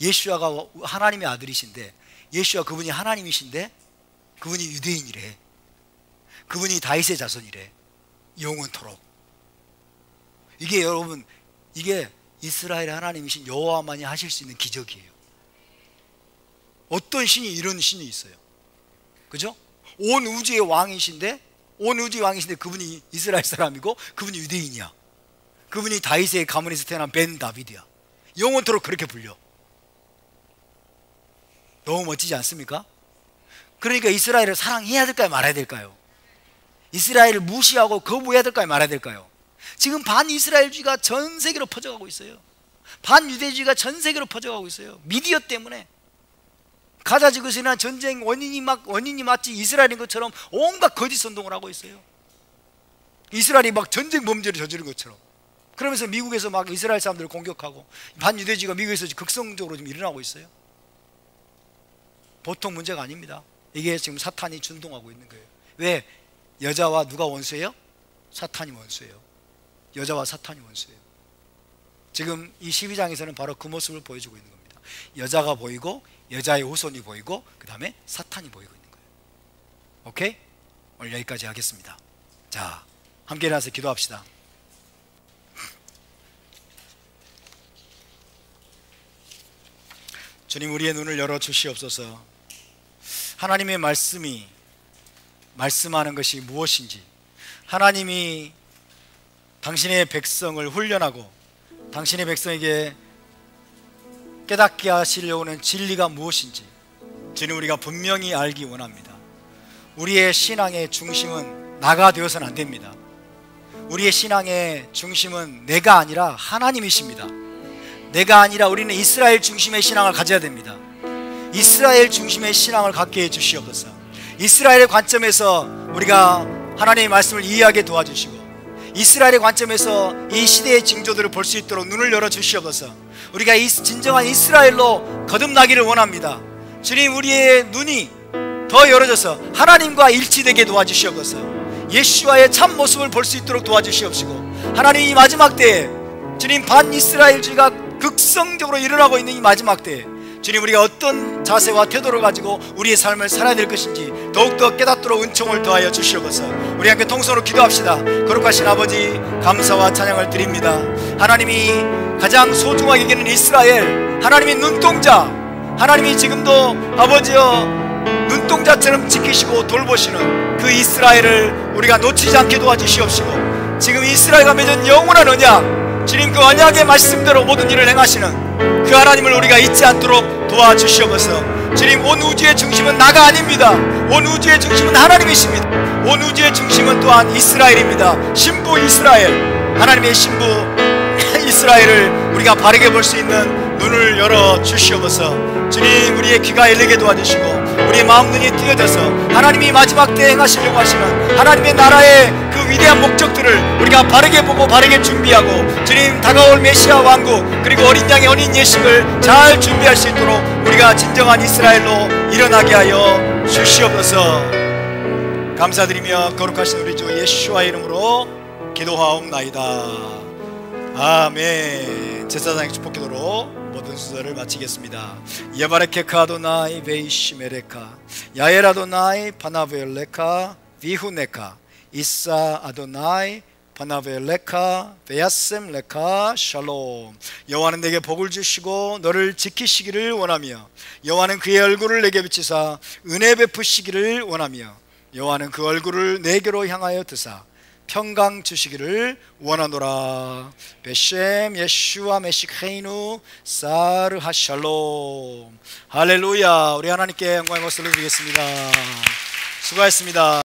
예수와가 하나님의 아들이신데, 예수와 그분이 하나님이신데 그분이 유대인이래. 그분이 다윗의 자손이래. 영원토록. 이게 여러분, 이게 이스라엘의 하나님이신 여호와만이 하실 수 있는 기적이에요. 어떤 신이 이런 신이 있어요? 그죠? 온 우주의 왕이신데, 온 우주의 왕이신데 그분이 이스라엘 사람이고 그분이 유대인이야. 그분이 다윗의 가문에서 태어난 벤 다비드야. 영원토록 그렇게 불려. 너무 멋지지 않습니까? 그러니까 이스라엘을 사랑해야 될까요? 말아야 될까요? 이스라엘을 무시하고 거부해야 될까요? 말아야 될까요? 지금 반이스라엘주의가 전 세계로 퍼져가고 있어요. 반유대주의가 전 세계로 퍼져가고 있어요. 미디어 때문에. 가자 지구에서나 전쟁 원인이 마치 이스라엘인 것처럼 온갖 거짓 선동을 하고 있어요. 이스라엘이 막 전쟁 범죄를 저지른 것처럼. 그러면서 미국에서 막 이스라엘 사람들을 공격하고, 반유대주의가 미국에서 극성적으로 좀 일어나고 있어요. 보통 문제가 아닙니다. 이게 지금 사탄이 준동하고 있는 거예요. 왜? 여자와 누가 원수예요? 사탄이 원수예요. 여자와 사탄이 원수예요. 지금 이 12장에서는 바로 그 모습을 보여주고 있는 겁니다. 여자가 보이고 여자의 후손이 보이고 그 다음에 사탄이 보이고 있는 거예요. 오케이? 오늘 여기까지 하겠습니다. 자, 함께 일어나서 기도합시다. 주님, 우리의 눈을 열어 주시옵소서. 하나님의 말씀이 말씀하는 것이 무엇인지, 하나님이 당신의 백성을 훈련하고 당신의 백성에게 깨닫게 하시려고 하는 진리가 무엇인지 주님, 우리가 분명히 알기 원합니다. 우리의 신앙의 중심은 나가 되어서는 안 됩니다. 우리의 신앙의 중심은 내가 아니라 하나님이십니다. 내가 아니라 우리는 이스라엘 중심의 신앙을 가져야 됩니다. 이스라엘 중심의 신앙을 갖게 해주시옵소서. 이스라엘의 관점에서 우리가 하나님의 말씀을 이해하게 도와주시고, 이스라엘의 관점에서 이 시대의 징조들을 볼 수 있도록 눈을 열어주시옵소서. 우리가 진정한 이스라엘로 거듭나기를 원합니다. 주님, 우리의 눈이 더 열어져서 하나님과 일치되게 도와주시옵소서. 예수와의 참 모습을 볼 수 있도록 도와주시옵시고, 하나님, 이 마지막 때에 주님, 반이스라엘주의가 극성적으로 일어나고 있는 이 마지막 때에 주님, 우리가 어떤 자세와 태도를 가지고 우리의 삶을 살아야 될 것인지 더욱더 깨닫도록 은총을 더하여 주시옵소서. 우리 함께 통성으로 기도합시다. 거룩하신 아버지, 감사와 찬양을 드립니다. 하나님이 가장 소중하게 여기는 이스라엘, 하나님이 눈동자, 하나님이 지금도 아버지여 눈동자처럼 지키시고 돌보시는 그 이스라엘을 우리가 놓치지 않게 도와주시옵시고, 지금 이스라엘과 맺은 영원한 언약, 주님 그 언약의 말씀대로 모든 일을 행하시는 그 하나님을 우리가 잊지 않도록 도와주시옵소서. 주님, 온 우주의 중심은 나가 아닙니다. 온 우주의 중심은 하나님이십니다. 온 우주의 중심은 또한 이스라엘입니다. 신부 이스라엘, 하나님의 신부 이스라엘을 우리가 바르게 볼 수 있는 눈을 열어 주시옵소서. 주님, 우리의 귀가 열리게 도와주시고 우리의 마음 눈이 뜨여져서 하나님이 마지막 때 행하시려고 하시는 하나님의 나라의 그 위대한 목적들을 우리가 바르게 보고 바르게 준비하고, 주님 다가올 메시아 왕국 그리고 어린 양의 어린 예식을 잘 준비할 수 있도록 우리가 진정한 이스라엘로 일어나게 하여 주시옵소서. 감사드리며 거룩하신 우리 주 예수와의 이름으로 기도하옵나이다. 아멘. 제사장의 축복기도로 모든 순서를 마치겠습니다. 예바레케카 아도나이 베이시메레카 야엘 아도나이 파나벨레카 비후네카 이사 아도나이 파나벨레카 베야셈레카 샬롬. 여호와는 내게 복을 주시고 너를 지키시기를 원하며, 여호와는 그의 얼굴을 내게 비치사 은혜 베푸시기를 원하며, 여호와는 그 얼굴을 내게로 향하여 드사 평강 주시기를 원하노라. 베셈 예슈아 메시케이누 사르하 샬롬. 할렐루야. 우리 하나님께 영광의 박수를 드리겠습니다. 수고하셨습니다.